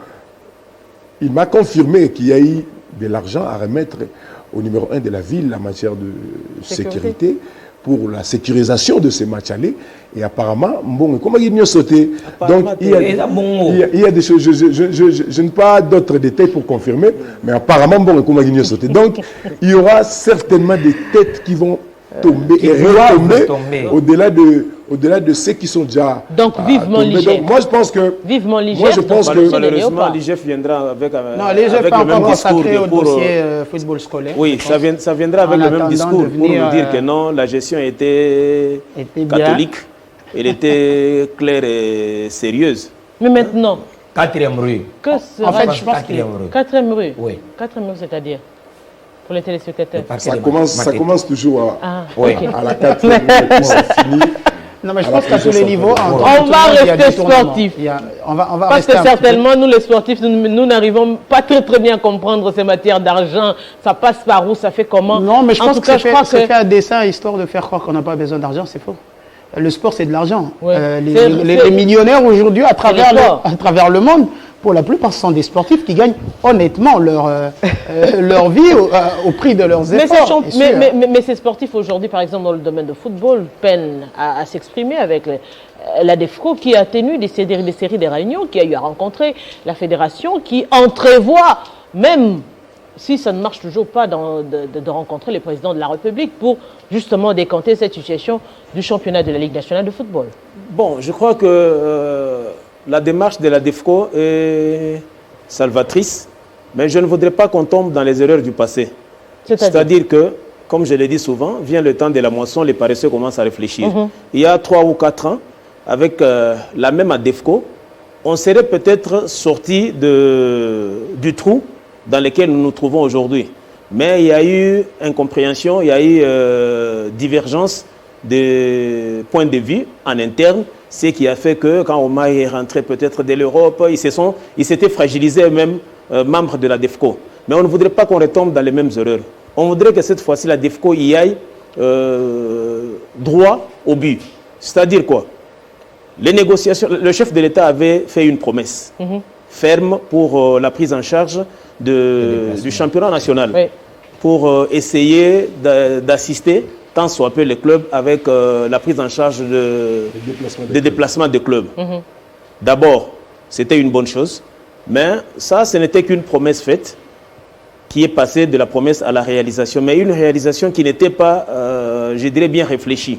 Il m'a confirmé qu'il y a eu de l'argent à remettre au numéro 1 de la ville en matière de sécurité pour la sécurisation de ces matchs allés. Et apparemment, bon, comment il a sauté? Donc, il y a des choses, je n'ai pas d'autres détails pour confirmer, mais apparemment, bon, comment il a sauté. Donc, il y aura certainement des têtes qui vont tomber et retomber au-delà de ceux qui sont déjà. Donc, vivement l'IGF. Moi, je pense que. Vivement l'IGF. Moi, je pense que. Malheureusement, l'IGF viendra avec. Non, l'IGF pas encore consacré au dossier football scolaire. Oui, ça viendra avec le même discours pour nous dire que non, la gestion était catholique. Elle était claire et sérieuse. Mais maintenant. 4e rue. Que sera en fait, je pense que 4e rue. Oui. 4e rue, c'est-à-dire pour les téléspectateurs. Ça commence toujours à la 4e rue, c'est fini. Non, mais je pense qu'à tous les niveaux, on va rester sportif. Parce que certainement, nous les sportifs, nous n'arrivons pas très bien à comprendre ces matières d'argent. Ça passe par où, ça fait comment? Non, mais je pense que c'est fait à dessein, histoire de faire croire qu'on n'a pas besoin d'argent, c'est faux. Le sport, c'est de l'argent. Ouais. Les millionnaires aujourd'hui, à travers le monde, pour la plupart, ce sont des sportifs qui gagnent honnêtement leur vie au prix de leurs efforts. Mais ces sportifs aujourd'hui, par exemple, dans le domaine de football, peinent à s'exprimer avec la DEFCO qui a tenu des séries de réunions, qui a eu à rencontrer la fédération, qui entrevoit même si ça ne marche toujours pas de rencontrer le président de la République pour justement décanter cette situation du championnat de la Ligue nationale de football. Bon, je crois que la démarche de la DEFCO est salvatrice, mais je ne voudrais pas qu'on tombe dans les erreurs du passé. C'est-à-dire que, comme je l'ai dit souvent, vient le temps de la moisson, les paresseux commencent à réfléchir. Il y a 3 ou 4 ans, avec la même ADEFCO, on serait peut-être sorti du trou dans lequel nous nous trouvons aujourd'hui. Mais il y a eu incompréhension, il y a eu divergence de points de vue en interne, ce qui a fait que quand Omar est rentré peut-être de l'Europe, ils s'étaient fragilisés eux-mêmes, membres de la DEFCO. Mais on ne voudrait pas qu'on retombe dans les mêmes erreurs. On voudrait que cette fois-ci la DEFCO y aille droit au but. C'est-à-dire quoi? Les négociations, le chef de l'État avait fait une promesse ferme pour la prise en charge du championnat national, pour essayer d'assister tant soit peu les clubs avec la prise en charge des déplacements de clubs. D'abord, c'était une bonne chose, mais ça, ce n'était qu'une promesse faite qui est passée de la promesse à la réalisation, mais une réalisation qui n'était pas, je dirais, bien réfléchie.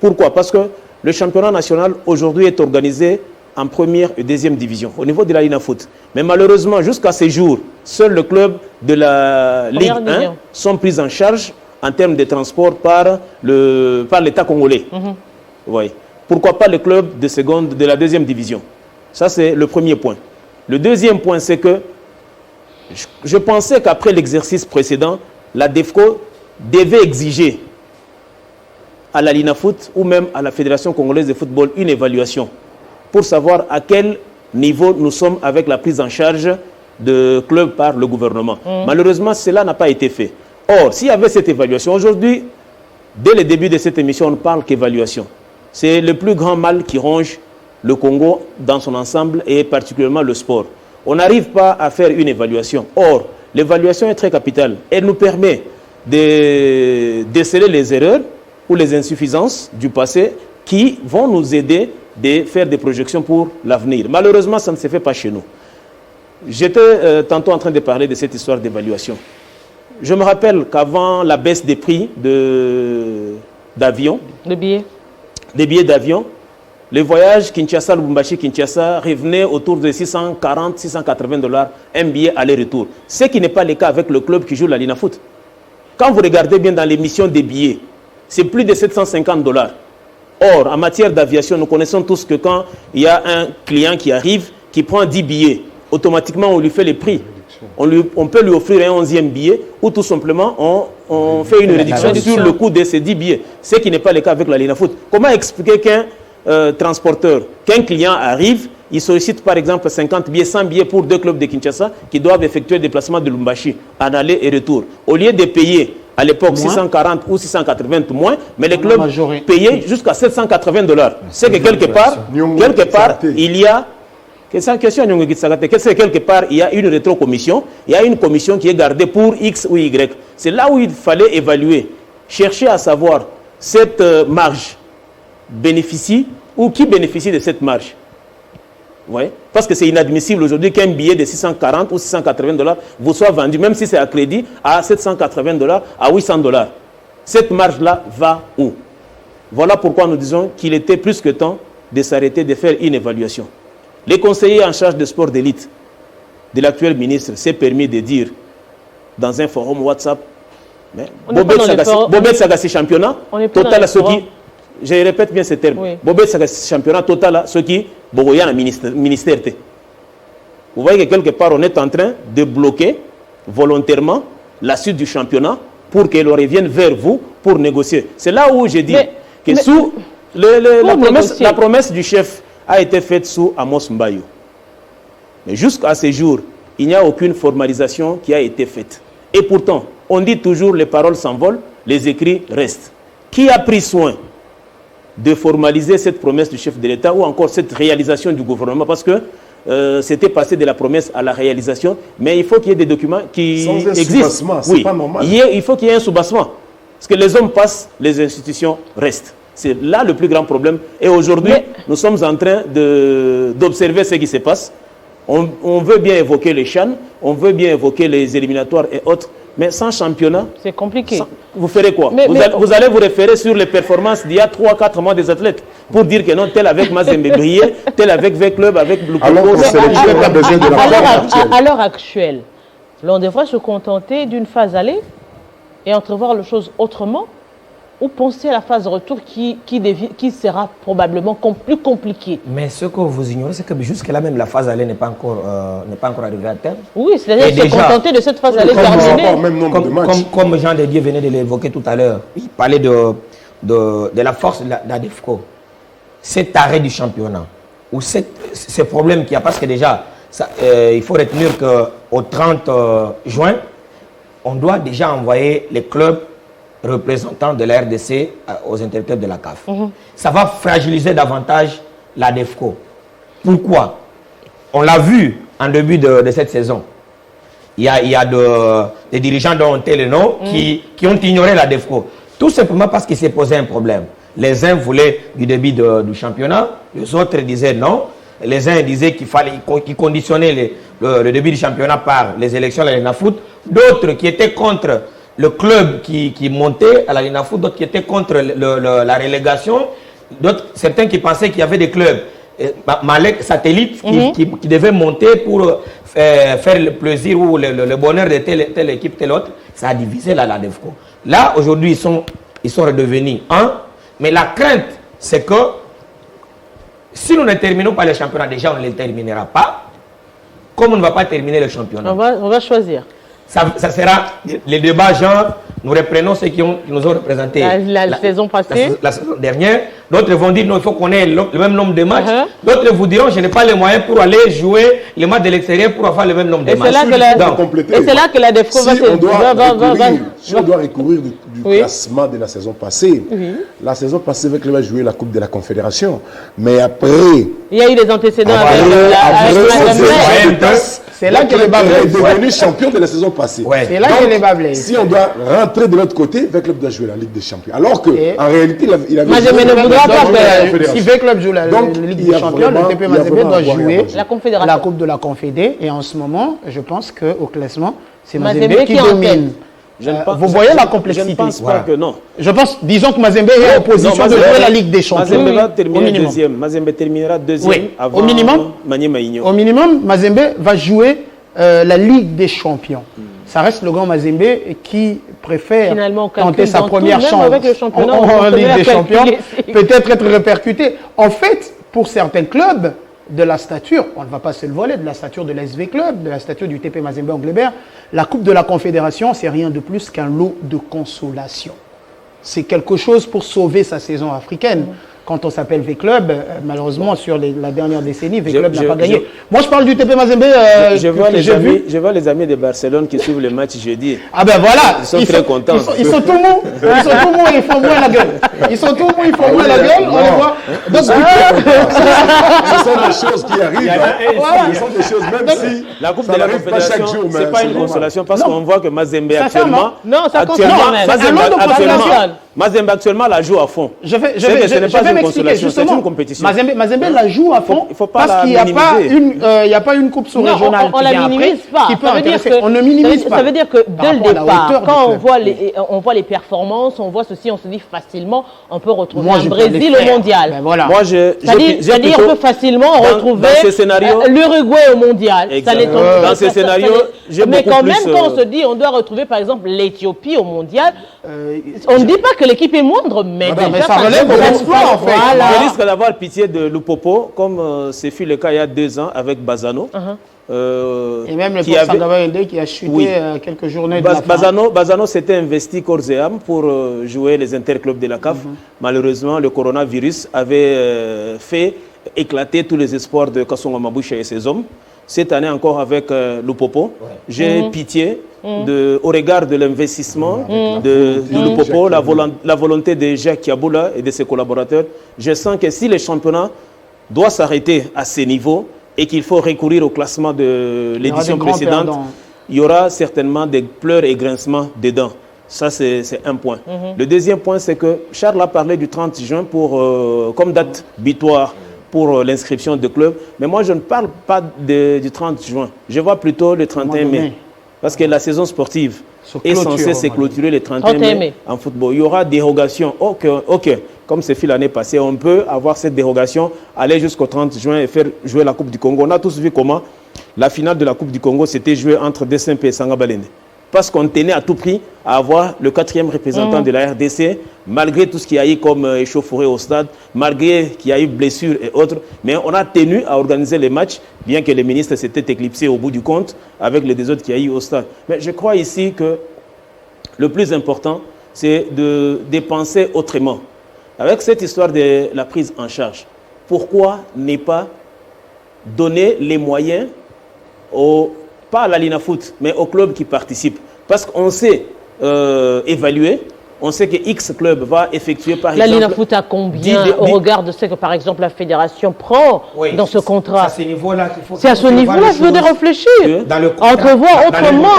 Pourquoi? Parce que le championnat national aujourd'hui est organisé en première et deuxième division, au niveau de la Linafoot. Mais malheureusement, jusqu'à ces jours, seuls les clubs de la Ligue 1 sont pris en charge en termes de transport par l'État congolais. Oui. Pourquoi pas les clubs de la deuxième division? Ça, c'est le premier point. Le deuxième point, c'est que je pensais qu'après l'exercice précédent, la DEFCO devait exiger à la Linafoot ou même à la Fédération congolaise de football une évaluation pour savoir à quel niveau nous sommes avec la prise en charge de clubs par le gouvernement. Malheureusement, cela n'a pas été fait. Or, s'il y avait cette évaluation, aujourd'hui, dès le début de cette émission, on ne parle qu'évaluation. C'est le plus grand mal qui ronge le Congo dans son ensemble et particulièrement le sport. On n'arrive pas à faire une évaluation. Or, l'évaluation est très capitale. Elle nous permet de déceler les erreurs ou les insuffisances du passé qui vont nous aider de faire des projections pour l'avenir. Malheureusement, ça ne se fait pas chez nous. J'étais tantôt en train de parler de cette histoire d'évaluation. Je me rappelle qu'avant la baisse des prix d'avion, Le billet. des billets d'avion, le voyage Kinshasa-Lubumbashi-Kinshasa revenait autour de 640-680 $, un billet aller-retour. Ce qui n'est pas le cas avec le club qui joue la Linafoot. Quand vous regardez bien dans l'émission des billets, c'est plus de 750 $. Or, en matière d'aviation, nous connaissons tous que quand il y a un client qui arrive, qui prend 10 billets, automatiquement on lui fait les prix. On peut lui offrir un 11e billet ou tout simplement on fait une réduction sur le coût de ces 10 billets. Ce qui n'est pas le cas avec la Linafoot. Comment expliquer qu'un transporteur, qu'un client arrive, il sollicite par exemple 50 billets, 100 billets pour 2 clubs de Kinshasa qui doivent effectuer le déplacement de Lubumbashi en aller et retour. Au lieu de payer à l'époque 640 ou 680 moins, mais les clubs payaient jusqu'à 780 $. C'est que quelque part, il y a quelque part, il y a une rétrocommission, il y a une commission qui est gardée pour X ou Y. C'est là où il fallait évaluer, chercher à savoir cette marge bénéficie ou qui bénéficie de cette marge. Ouais. Parce que c'est inadmissible aujourd'hui qu'un billet de 640 ou 680 $ vous soit vendu, même si c'est à crédit, à 780 $, à 800 $. Cette marge-là va où? Voilà pourquoi nous disons qu'il était plus que temps de s'arrêter, de faire une évaluation. Les conseillers en charge de sport d'élite de l'actuel ministre s'est permis de dire dans un forum WhatsApp, Bobet Sagassi championnat, total à ceux qui, je répète bien ce terme, oui. Bobet Sagassi championnat, total à ceux qui, Bogoyan ministère. Vous voyez que quelque part on est en train de bloquer volontairement la suite du championnat pour qu'elle revienne vers vous pour négocier. C'est là où j'ai dit sous la promesse du chef a été faite sous Amos Mbayou. Mais jusqu'à ce jour, il n'y a aucune formalisation qui a été faite. Et pourtant, on dit toujours les paroles s'envolent, les écrits restent. Qui a pris soin de formaliser cette promesse du chef de l'État ou encore cette réalisation du gouvernement? Parce que c'était passé de la promesse à la réalisation, mais il faut qu'il y ait des documents qui existent. C'est pas normal. Il faut qu'il y ait un soubassement. Parce que les hommes passent, les institutions restent. C'est là le plus grand problème. Et aujourd'hui, nous sommes en train d'observer ce qui se passe. On veut bien évoquer les CHAN, on veut bien évoquer les éliminatoires et autres, mais sans championnat, c'est compliqué. Vous ferez quoi? Vous allez vous référer sur les performances d'il y a 3-4 mois des athlètes pour dire que non, tel avec Mazembe brillait, tel avec V-Club, avec Blue Alors que c'est à l'heure actuelle, l'on devrait se contenter d'une phase aller et entrevoir les choses autrement, ou penser à la phase de retour qui sera probablement plus compliquée. Mais ce que vous ignorez, c'est que jusque-là même la phase aller n'est pas encore arrivée à terme. Oui, c'est-à-dire se contenter de cette phase aller terminée. Comme Jean de Dieu venait de l'évoquer tout à l'heure, il parlait de la force de la DEFCO. Cet arrêt du championnat, ou ce problème qu'il y a, parce que déjà, il faut retenir qu'au 30 juin, on doit déjà envoyer les clubs représentants de la RDC aux interlocuteurs de la CAF. Ça va fragiliser davantage la DEFCO. Pourquoi? On l'a vu en début de cette saison. Il y a des dirigeants dont on tait le nom qui ont ignoré la DEFCO. Tout simplement parce qu'il s'est posé un problème. Les uns voulaient du début du championnat, les autres disaient non. Les uns disaient qu'ils conditionnaient le début du championnat par les élections à la Linafoot. D'autres qui étaient contre le club qui montait à la Linafoot, d'autres qui étaient contre la relégation, certains qui pensaient qu'il y avait des clubs Malek satellites qui devaient monter pour faire le plaisir ou le bonheur de telle équipe, telle autre. Ça a divisé la DEFCO. Là, aujourd'hui, ils sont redevenus un, mais la crainte, c'est que si nous ne terminons pas les championnats, déjà on ne les terminera pas. comme on ne va pas terminer le championnat. On va choisir. Ça sera les débats genre, nous reprenons ceux qui nous ont représentés la saison passée. La saison dernière. D'autres vont dire non, il faut qu'on ait le même nombre de matchs. D'autres vous diront je n'ai pas les moyens pour aller jouer les matchs de l'extérieur pour avoir le même nombre de matchs. Et c'est là que la défense va si on doit recourir du classement de la saison passée, la saison passée, avec le va jouer la Coupe de la Confédération. Mais après... Il y a eu des antécédents c'est là que le bas est devenu champion de la saison passée. C'est là que le bas blesse. Si on doit rentrer de l'autre côté, le club doit jouer la Ligue des Champions. Alors que en réalité, il avait Mazembe ne voudra pas faire. Si le club joue la Ligue des Champions, le TP Mazembe doit jouer la Coupe de la Confédération. Et en ce moment, je pense qu'au classement, c'est Mazembe qui domine. Vous voyez la complexité. Je ne pense pas que non. Je pense, disons que Mazembe est en position de jouer la Ligue des Champions. Mazembe va terminer deuxième. Mazembe terminera deuxième avant au minimum. Au minimum, Mazembe va jouer la Ligue des Champions. Ça reste le grand Mazembe qui préfère tenter sa première chance en Ligue des Champions, peut-être être répercuté. En fait, pour certains clubs de la stature, on ne va pas se le voler, de la stature de l'SV Club, de la stature du TP Mazembe Anglebert, la Coupe de la Confédération, c'est rien de plus qu'un lot de consolation. C'est quelque chose pour sauver sa saison africaine. Quand on s'appelle V-Club, malheureusement, sur la dernière décennie, V-Club n'a pas gagné. Moi, je parle du TP Mazembe. Je vois les amis de Barcelone qui suivent le match jeudi. Ah ben voilà. Ils sont très contents. Ils sont tout mous. Ils sont tout mous, ils font moins la gueule. Ils sont tout mous, ils font moins la gueule. On les voit. Donc, ce sont des choses qui arrivent. Ce sont des choses, même si la Coupe de la Confédération, ce n'est pas une consolation parce qu'on voit que Mazembe actuellement... Non, ça compte Mazembe actuellement la joue à fond. Je vais m'expliquer justement. Mazembe la joue à fond parce qu'il n'y a pas une coupe sous-régionale on la minimise pas. On ne minimise pas. Ça veut dire que dès le départ, quand on voit les performances, on voit ceci, on se dit facilement, on peut retrouver un Brésil au mondial. C'est-à-dire on peut facilement retrouver l'Uruguay au mondial. Dans ce scénario, mais quand même, quand on se dit on doit retrouver par exemple l'Éthiopie au mondial, on ne dit pas que l'équipe est moindre, mais ça relève de l'exploit en fait. Je risque d'avoir pitié de Lupopo, comme ce fut le cas il y a 2 ans avec Bazano. Et même le Sangaba qui a chuté quelques journées de la fin. Bazano s'était investi corps et âme pour jouer les interclubs de la CAF. Malheureusement, le coronavirus avait fait éclater tous les espoirs de Kassonga Mabouche et ses hommes. Cette année encore avec Lupopo, j'ai pitié au regard de l'investissement de Lupopo, la volonté de Jacques Yaboula et de ses collaborateurs. Je sens que si le championnat doit s'arrêter à ce niveau et qu'il faut recourir au classement de l'édition précédente, il y aura certainement des pleurs et grincements dedans. Ça, c'est un point. Le deuxième point, c'est que Charles a parlé du 30 juin comme date butoir pour l'inscription de club. Mais moi, je ne parle pas du 30 juin. Je vois plutôt le 31 mai. Parce que la saison sportive est censée se clôturer le 31 mai en football. Il y aura dérogation. Ok, comme c'est fait l'année passée, on peut avoir cette dérogation, aller jusqu'au 30 juin et faire jouer la Coupe du Congo. On a tous vu comment la finale de la Coupe du Congo s'était jouée entre DSMP et Sanga Balende. Parce qu'on tenait à tout prix à avoir le 4e représentant de la RDC, malgré tout ce qu'il y a eu comme échauffourée au stade, malgré qu'il y a eu blessures et autres. Mais on a tenu à organiser les matchs, bien que les ministres s'étaient éclipsés au bout du compte avec les désordres qu'il y a eu au stade. Mais je crois ici que le plus important, c'est de dépenser autrement. Avec cette histoire de la prise en charge, pourquoi ne pas donner les moyens pas à la Lina Foot, mais aux clubs qui participent. Parce qu'on sait évaluer, on sait que X club va effectuer par exemple... La Lina Foot a combien au regard de ce que par exemple la fédération prend dans ce contrat? C'est à ce niveau-là qu'il faut... C'est à ce niveau-là qu'il faut réfléchir. Entrevoir autrement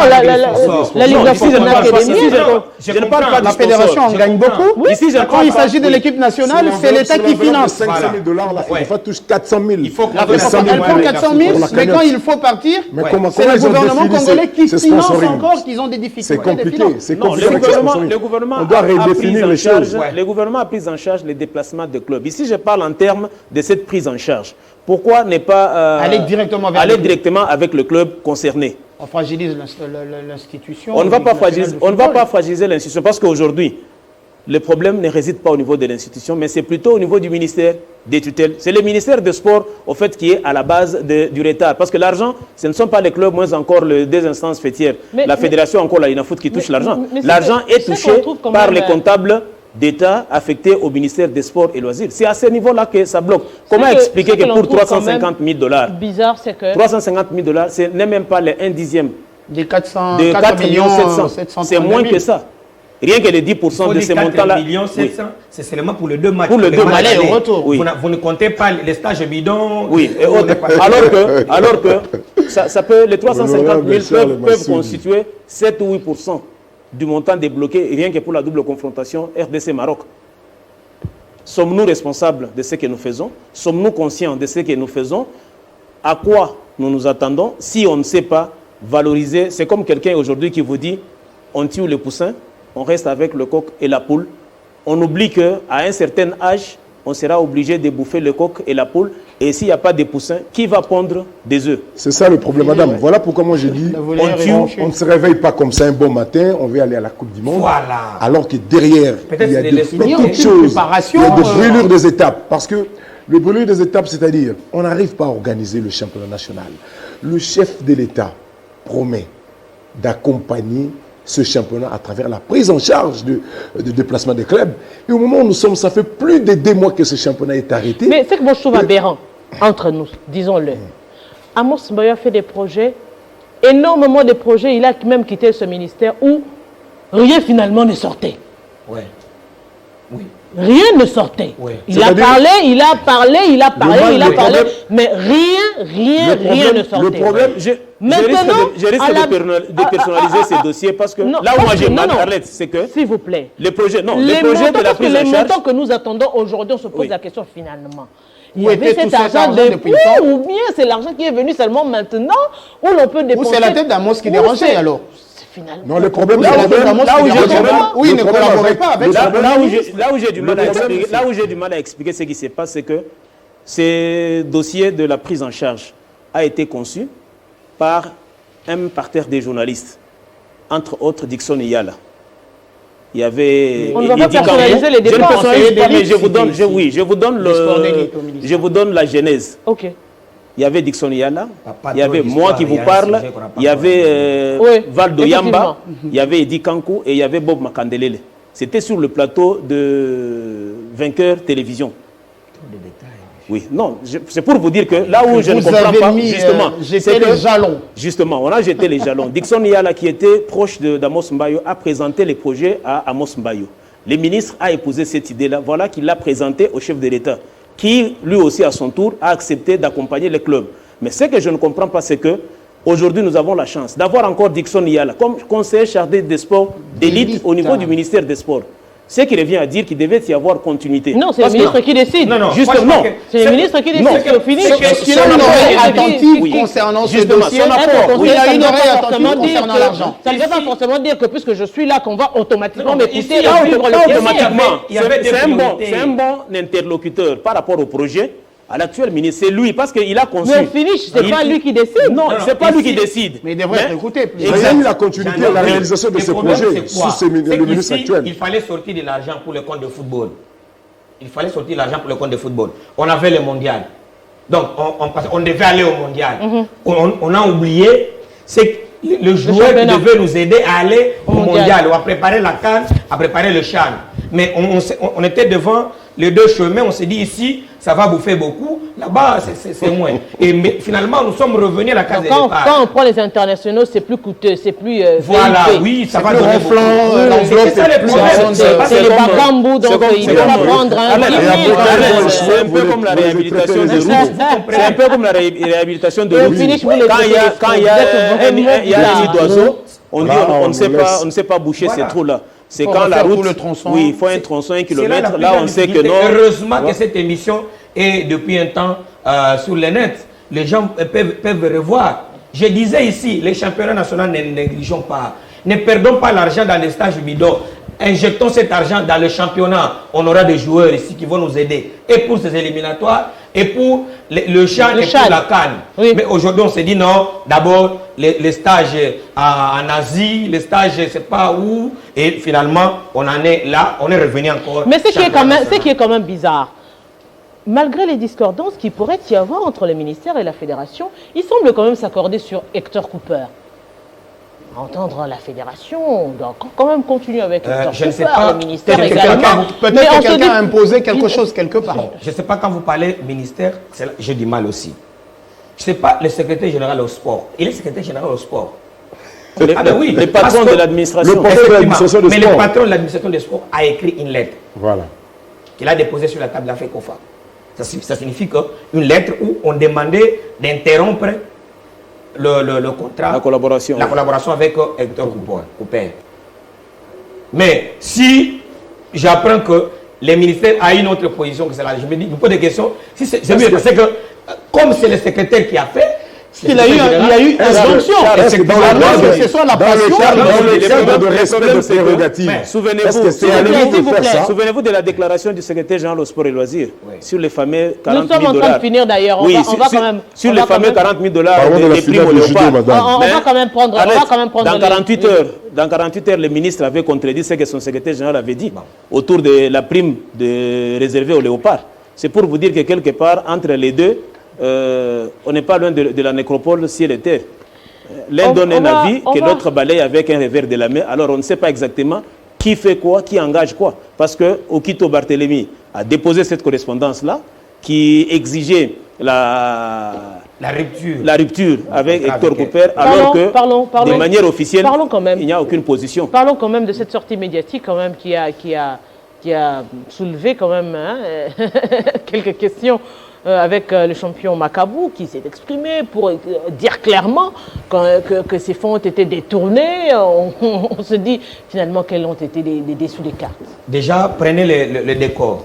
la Ligue nationale académique. Je ne parle pas de la fédération, on gagne beaucoup. Quand il s'agit de l'équipe nationale, c'est l'État qui finance. 500 000 $, la FIFA touche 400 000. Elle prend 400 000, mais quand il faut partir, c'est le gouvernement congolais qui finance encore, qu'ils ont des difficultés. C'est compliqué. C'est compliqué. Le gouvernement le gouvernement a pris en charge les déplacements de clubs. Ici, je parle en termes de cette prise en charge. Pourquoi ne pas aller directement avec le club concerné? On fragilise l'institution. On ne va pas fragiliser l'institution parce qu'aujourd'hui, le problème ne réside pas au niveau de l'institution, mais c'est plutôt au niveau du ministère des tutelles. C'est le ministère des Sports, au fait, qui est à la base du retard. Parce que l'argent, ce ne sont pas les clubs, moins encore les deux instances fêtières. La fédération, encore la INAFOOT, qui touche l'argent. L'argent est touché par les comptables d'État affectés au ministère des Sports et Loisirs. C'est à ce niveau-là que ça bloque. Comment expliquer que pour 350 000 $, bizarre, c'est que 350 000 $, ce n'est même pas les 1/10 des 400, de 4 millions 700. C'est moins que ça. Rien que les 10% de ces montants-là. 4 millions 700, c'est seulement pour les 2 matchs. Pour les 2 matchs, et retour. Oui. Vous ne comptez pas les stages bidons. Oui, et autres. Alors que ça peut, les 350 000 peuvent constituer 7 ou 8% du montant débloqué, rien que pour la double confrontation RDC-Maroc. Sommes-nous responsables de ce que nous faisons? Sommes-nous conscients de ce que nous faisons? À quoi nous nous attendons si on ne sait pas valoriser? C'est comme quelqu'un aujourd'hui qui vous dit on tue le poussin, on reste avec le coq et la poule. On oublie qu'à un certain âge, on sera obligé de bouffer le coq et la poule. Et s'il n'y a pas de poussins, qui va pondre des œufs? C'est ça le problème, madame. Voilà pourquoi moi je dis, on ne se réveille pas comme ça un bon matin, on veut aller à la Coupe du Monde. Voilà. Alors que derrière, il y a de petites choses, il y a des brûlures des étapes. Parce que le brûlure des étapes, c'est-à-dire, on n'arrive pas à organiser le championnat national. Le chef de l'État promet d'accompagner ce championnat à travers la prise en charge de déplacement des clubs. Et au moment où nous sommes, ça fait plus de 2 mois que ce championnat est arrêté. Mais c'est que moi je trouve aberrant, entre nous, disons-le. Amos Mbayo a fait des projets, énormément de projets, il a même quitté ce ministère où rien finalement ne sortait. Ouais. Oui. Rien ne sortait. Ouais. Il a parlé, mais rien ne sortait. Le problème, je risque de personnaliser ces dossiers parce que là où moi j'ai mal, Arlette, c'est que... S'il vous plaît. Les projets de la prise en charge... Les montants que nous attendons aujourd'hui, on se pose la question finalement. Il y Où avait était cet tout cet argent depuis le temps? ou bien c'est l'argent qui est venu seulement maintenant où l'on peut dépenser... Ou c'est la tête d'Amos qui dérangeait alors? Finalement. Non, le problème, là où il ne collaborait pas avec là où j'ai du mal à expliquer ce qui se passe, c'est que ce dossier de la prise en charge a été conçu par un parterre des journalistes, entre autres Dixon et Yala. Il y avait... On ne va pas personnaliser les dépenses. Je ne personnalise pas, mais je vous donne la genèse. Ok. Il y avait Dixon Yala, il y avait moi qui vous parle, il y avait Valdo Yamba, il y avait Edi Kankou et il y avait Bob Makandelele. C'était sur le plateau de Vainqueur Télévision. Oui, non, c'est pour vous dire que là où je ne comprends pas, justement, jeter les jalons. Justement, on a jeté les jalons. Dixon Yala, qui était proche d'Amos Mbayo, a présenté les projets à Amos Mbayo. Le ministre a épousé cette idée-là. Voilà qu'il l'a présenté au chef de l'État, qui lui aussi à son tour a accepté d'accompagner les clubs. Mais ce que je ne comprends pas, c'est que aujourd'hui nous avons la chance d'avoir encore Dixon Yala comme conseiller chargé des sports d'élite au niveau du ministère des Sports. Ce qui revient à dire qu'il devait y avoir continuité. Non, c'est le ministre qui décide. Non, justement. C'est le ministre qui décide. C'est fini. Est-ce qu'il a une oreille attentive concernant ce dossier? Il a une oreille attentive concernant l'argent. Ça ne veut pas forcément dire que puisque je suis là, qu'on va automatiquement m'écouter. C'est un bon interlocuteur par rapport au projet. À l'actuel ministre, c'est lui, parce qu'il a conçu. Mais au finish, c'est pas lui qui décide. Non, c'est pas lui qui décide. Mais il devrait être écouté. Il y a eu la continuité, la réalisation de ce projet sous le ministre actuel. Il fallait sortir de l'argent pour le compte de football. Il fallait sortir l'argent pour le compte de football. On avait le mondial. Donc, on devait aller au mondial. On a oublié, c'est que le joueur qui devait nous aider à aller au mondial, ou à préparer la CAN, à préparer le CHAN. Mais on était devant les deux chemins, on s'est dit ici, ça va bouffer beaucoup, là-bas, c'est moins. Mais finalement, nous sommes revenus à la case de départ. Quand on prend les internationaux, c'est plus coûteux, c'est plus... voilà, oui, ça va donner beaucoup. L'enveloppe est plus c'est les Bakambou, donc il faut pas prendre un... C'est un peu comme la réhabilitation de route. C'est un peu comme la réhabilitation de route. Quand il y a un nid d'oiseau, on dit on ne sait pas boucher ces trous-là. C'est quand la route, oui, il faut un tronçon, 1 kilomètre, là on sait que non. Heureusement que cette émission est depuis un temps sur le net. Les gens peuvent revoir. Je disais ici, les championnats nationaux ne négligeons pas. Ne perdons pas l'argent dans les stages bidons. Injectons cet argent dans le championnat. On aura des joueurs ici qui vont nous aider. Et pour ces éliminatoires, et pour le CHAN et CHAN. pour la CAN. Oui. Mais aujourd'hui, on s'est dit non, d'abord les stages en Asie, les stages je ne sais pas où, et finalement, on en est là, on est revenu encore. Mais ce qui championnat est quand même bizarre, malgré les discordances qu'il pourrait y avoir entre le ministère et la fédération, ils semblent quand même s'accorder sur Hector Cooper. Entendre la fédération, on doit quand même continuer avec Hector je ne sais Cooper, pas. le ministère Peut-être que également. Peut-être Mais on que se quelqu'un dit- a imposé quelque chose quelque part. Je ne sais pas, quand vous parlez ministère, j'ai du mal aussi. Je ne sais pas le secrétaire général au sport. Il est secrétaire général au sport. Ah ben oui, Les parce patrons que- de l'administration. Le patron de l'administration des Mais le sports. patron de l'administration des sports a écrit une lettre Voilà. qu'il a déposée sur la table de la FECOFA. Ça signifie qu'une lettre où on demandait d'interrompre le contrat, La collaboration. la collaboration avec Hector Cooper. Mais si j'apprends que les ministères a une autre position que celle-là, je me dis, je me pose des questions, si c'est mieux, parce que comme c'est le secrétaire qui a fait, Il a eu injonction. Est-ce que dans le cadre- que ce soit la dans le passion, cadre- dans dans le le cadre de problème, respect c'est de que- prérogatives, Mais Souvenez-vous, est-ce que c'est à souvenez-vous, lui s'il de vous faire plaît. ça? Souvenez-vous de la déclaration du secrétaire général au sport et loisirs sur les fameux 40 Nous 000 sommes en train dollars. de finir d'ailleurs. On Oui, va quand même. sur on les va quand fameux même- 40 000 dollars Parlons de la des primes finale au de judo, léopard. madame. On va quand même prendre. Arrête. On va quand même prendre dans les- 48 heures, dans 48 heures, le ministre avait contredit ce que son secrétaire général avait dit autour de la prime réservée au léopard. C'est pour vous dire que quelque part, entre les deux, on n'est pas loin de la nécropole ciel et terre. L'un On- donne on un va- avis on que va- l'autre balaye avec un revers de la main. Alors on ne sait pas exactement qui fait quoi, qui engage quoi. Parce que Okito Barthélemy a déposé cette correspondance-là qui exigeait la rupture avec contrat Hector avec- Cooper, alors que parlons. de manière officielle, Parlons quand même. il n'y a aucune position. Parlons quand même de cette sortie médiatique quand même qui a soulevé quand même quelques questions avec le champion Macabou qui s'est exprimé pour dire clairement que ces fonds ont été détournés. On se dit finalement quels ont été des dessous des cartes. Déjà, prenez le décor.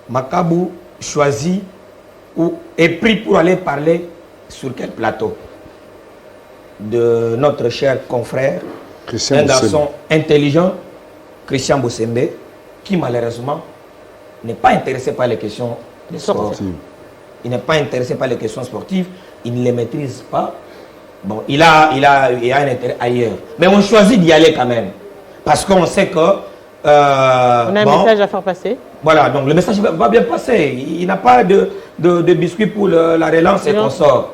Macabou choisit est pris pour aller parler sur quel plateau? De notre cher confrère, Christian un Bossembe. garçon intelligent, Christian Bossembe, qui malheureusement n'est pas intéressé par les questions de sport. Sportive. Il n'est pas intéressé par les questions sportives, il ne les maîtrise pas. Bon, il a un intérêt ailleurs. Mais on choisit d'y aller quand même. Parce qu'on sait que... On a un message à faire passer. Voilà, donc le message va bien passer. Il n'a pas de biscuit pour la relance et Non. qu'on sort.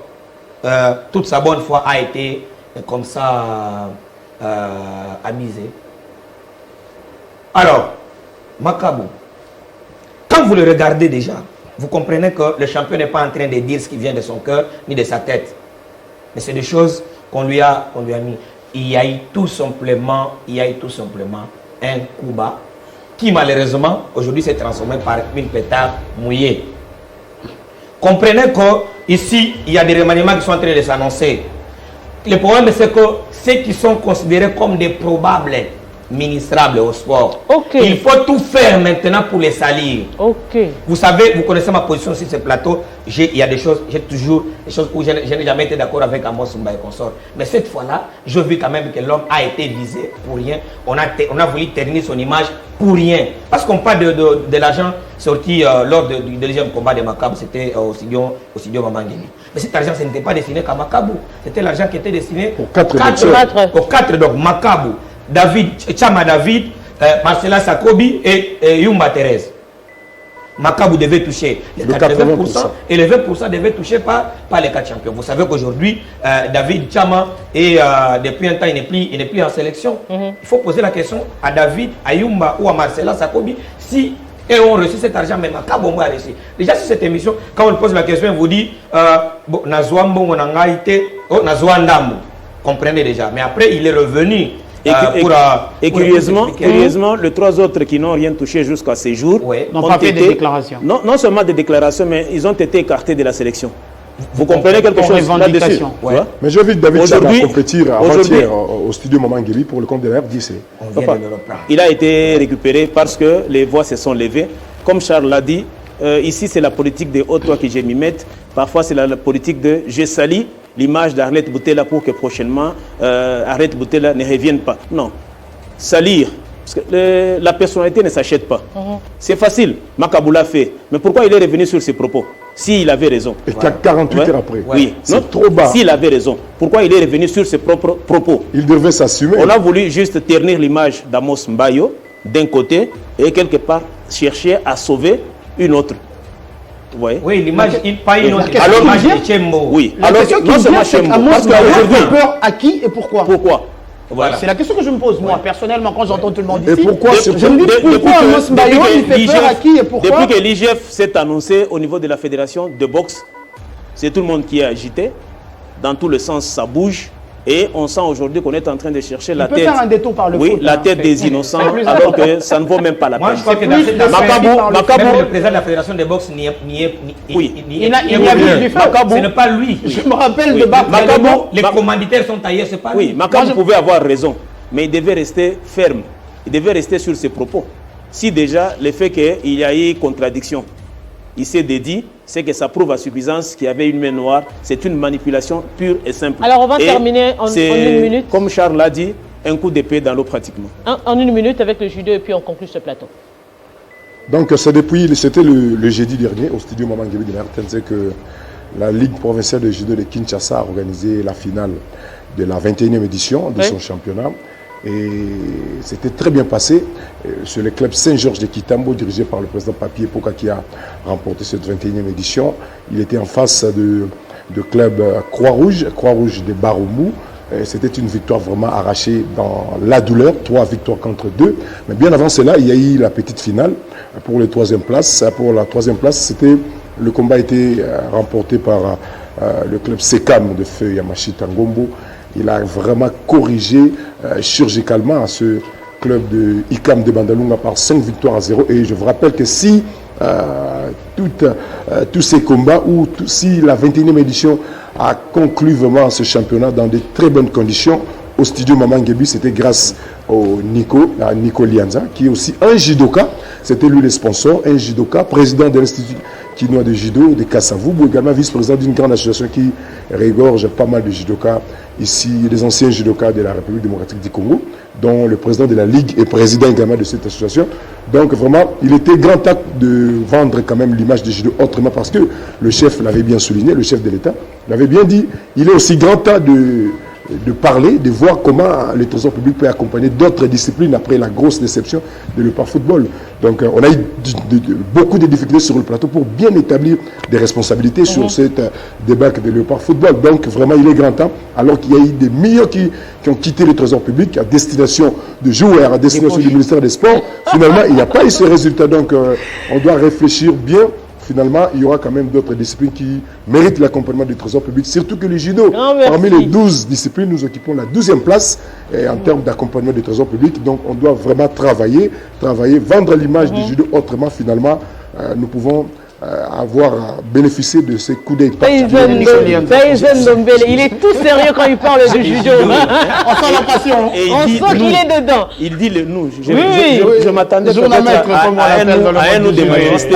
Toute sa bonne foi a été comme ça amusée. Alors, Macabou, quand vous le regardez déjà, vous comprenez que le champion n'est pas en train de dire ce qui vient de son cœur ni de sa tête. Mais c'est des choses qu'on lui a mis. Il y a eu tout simplement un coup bas qui malheureusement aujourd'hui s'est transformé par une pétard mouillée. Comprenez qu'ici, il y a des remaniements qui sont en train de s'annoncer. Le problème, c'est que ceux qui sont considérés comme des probables ministrables au sport, Ok. il faut tout faire maintenant pour les salir. Ok. Vous savez, vous connaissez ma position sur ce plateau. Il y a des choses, j'ai toujours des choses où je n'ai jamais été d'accord avec Amos Mba et consort. Mais cette fois-là, je vis quand même que l'homme a été visé pour rien. On a voulu ternir son image pour rien. Parce qu'on parle de l'argent sorti lors du deuxième combat de Macabou, c'était au studio Mamangeli. Mais cet argent, ce n'était pas destiné qu'à Macabou. C'était l'argent qui était destiné Aux quatre aux quatre, donc Macabou, Chama David, Marcela Sakobi et Yumba Thérèse. Macabou devait toucher les Le 80% et les 20% devaient toucher par les 4 champions. Vous savez qu'aujourd'hui, David Chama, depuis un temps, il n'est plus en sélection. Il faut poser la question à David, à Yumba ou à Marcela Sakobi si eux ont reçu cet argent, mais Macabou a reçu. Déjà sur cette émission, quand on pose la question, on vous dit comprenez déjà. Mais après, il est revenu. Et curieusement, les 3 autres qui n'ont rien touché jusqu'à ces jours Ouais. N'ont pas fait des déclarations. Non seulement des déclarations, mais ils ont été écartés de la sélection. Vous comprenez quelque Pour chose là-dessus? revendication. Tu vois? Mais j'ai vu David Chama Aujourd'hui- compétir avant-hier au studio Mamangeli pour le compte de la RDC. On vient de le reprendre. Il a été récupéré parce que les voix se sont levées. Comme Charles l'a dit, ici c'est la politique de « oh toi que je m'y mette ». Parfois c'est la politique de « je salis l'image d'Arlette Boutella pour que prochainement Arlette Boutella ne revienne pas ». Non. Salir, Parce que la personnalité ne s'achète pas. C'est facile, Macabou l'a fait. Mais pourquoi il est revenu sur ses propos? S'il avait raison. Et qu'à 48 heures après. Oui, c'est trop bas. S'il avait raison, pourquoi il est revenu sur ses propres propos? Il devait s'assumer. On a voulu juste ternir l'image d'Amos Mbayo d'un côté et quelque part chercher à sauver une autre. Vous voyez? Oui, l'image, pas une autre. Alors, l'image de Tchembo. Oui, La alors question qui non me seulement vient, c'est Tchembo, qu'Amos parce Mbayo qu'aujourd'hui, fait peur à qui et pourquoi? pourquoi? Voilà. C'est la question que je me pose, moi, personnellement, quand j'entends tout le monde ici. Et pourquoi je me dis pourquoi Amos Mbayo, il fait peur à qui et pourquoi? Depuis que l'IGF s'est annoncé au niveau de la fédération de boxe, c'est tout le monde qui est agité. Dans tous les sens, ça bouge. Et on sent aujourd'hui qu'on est en train de chercher la peut tête. faire un détour par le oui, foot, la hein, tête c'est- des innocents, c'est plus alors important. que ça ne vaut même pas la Moi, peine. je crois que plus dans de cette Macabou, affaire, Macabou- même le président de la fédération des boxe n'y est Oui. Il y a plus du feu. Ce n'est pas lui. Je me rappelle Oui. de Barthes Macabou- Malémo. Les commanditaires sont ailleurs, c'est pas Oui, lui. Macabou pouvait avoir raison, mais il devait rester ferme. Il devait rester sur ses propos. Si déjà, le fait qu'il y a eu contradiction, il s'est dédié, c'est que ça prouve à suffisance qu'il y avait une main noire. C'est une manipulation pure et simple. Alors, on va Et terminer en c'est, une minute. Comme Charles l'a dit, un coup d'épée dans l'eau pratiquement. En une minute avec le judo et puis on conclut ce plateau. Donc c'était le jeudi dernier au studio Maman Nguebi de Mertens que la Ligue provinciale de judo de Kinshasa a organisé la finale de la 21e édition de son championnat. Et c'était très bien passé. C'est le club Saint-Georges de Kitambo, dirigé par le président Papi Epoka, qui a remporté cette 21e édition. Il était en face de club Croix-Rouge de Baromou. C'était une victoire vraiment arrachée dans la douleur, 3 victoires contre 2. Mais bien avant cela, il y a eu la petite finale pour la troisième place. Pour la troisième place, le combat a été remporté par le club Sekam de Feu Yamashita Ngombo. Il a vraiment corrigé chirurgicalement à ce club de ICAM de Bandalunga par 5 victoires à 0. Et je vous rappelle que si tous ces combats, ou si la 21e édition a conclu vraiment ce championnat dans de très bonnes conditions, au studio Maman Nguebi, c'était grâce à Nico Lianza, qui est aussi un judoka. C'était lui le sponsor, un judoka, président de l'Institut Kinois de judo de Kassavoubou, également vice-président d'une grande association qui régorge pas mal de judokas ici, des anciens judokas de la République démocratique du Congo, dont le président de la Ligue est président également de cette association. Donc vraiment, il était grand temps de vendre quand même l'image du judo autrement, parce que le chef l'avait bien souligné, le chef de l'État l'avait bien dit, il est aussi grand temps de parler, de voir comment le trésor public peut accompagner d'autres disciplines après la grosse déception de l'Europa Football. Donc on a eu beaucoup de difficultés sur le plateau pour bien établir des responsabilités sur cette débâcle de l'Europa Football. Donc vraiment il est grand temps, alors qu'il y a eu des millions qui ont quitté le trésor public à destination de joueurs, à destination du ministère des Sports. Finalement il n'y a pas eu ce résultat, donc on doit réfléchir bien. Finalement, il y aura quand même d'autres disciplines qui méritent l'accompagnement du trésor public, surtout que le judo, parmi les 12 disciplines, nous occupons la 12e place en termes d'accompagnement du trésor public. Donc, on doit vraiment travailler, vendre l'image du judo autrement. Finalement, nous pouvons avoir bénéficié de ces coups d'œil particuliers. Taïzen Dombele, il est tout sérieux quand il parle de judo. On sent la passion. Et On sent qu'il est dedans. Il dit le nous. Oui. Je m'attendais peut-être à un nous des majestés,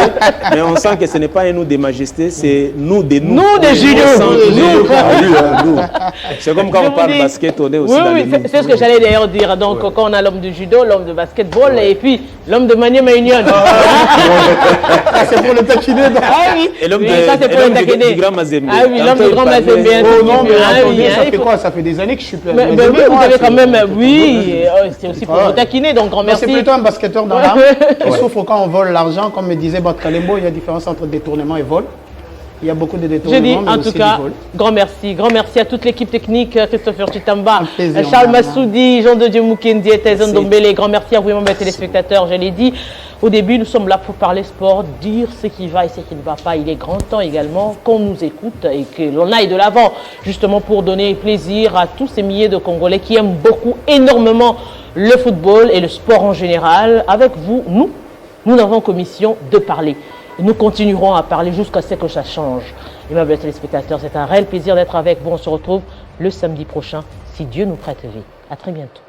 mais on sent que ce n'est pas un nous des majestés, c'est nous des nous. Nous des judo. Nous. C'est comme quand on parle basket, on est aussi dans les nous. C'est ce que j'allais d'ailleurs dire. Donc quand on a l'homme de judo, l'homme de basketball et puis l'homme de Maniema Union. C'est pour le taquiner. Ah oui. Et l'homme Oui, ça, c'est pour le taquiner. du grand Mazembe. Ah oui, l'homme du grand Mazembe. Oh non, mais Ah oui, attendez, hein, ça il fait faut- quoi? Ça fait des années que je suis plein. Mais oui, vous avez quand même, oui, c'est aussi pour vous taquiner, donc grand C'est merci. plutôt un basketteur dans l'âme qui souffre quand on vole l'argent. Comme me disait Bart Kalembo, il y a différence entre détournement et vol. Il y a beaucoup de Je détournements, dis mais en aussi tout cas, du vol. grand merci à toute l'équipe technique, Christopher Chitamba, Un plaisir, Charles madame. Massoudi, Jean de Dieu Moukendi et Taïzen Dombele. Grand merci à vous, mes téléspectateurs. Je l'ai dit au début, nous sommes là pour parler sport, dire ce qui va et ce qui ne va pas. Il est grand temps également qu'on nous écoute et que l'on aille de l'avant, justement pour donner plaisir à tous ces milliers de Congolais qui aiment beaucoup, énormément le football et le sport en général. Avec vous, nous n'avons qu'une mission de parler. Et nous continuerons à parler jusqu'à ce que ça change. Aimables téléspectateurs, c'est un réel plaisir d'être avec vous. On se retrouve le samedi prochain, si Dieu nous prête vie. À très bientôt.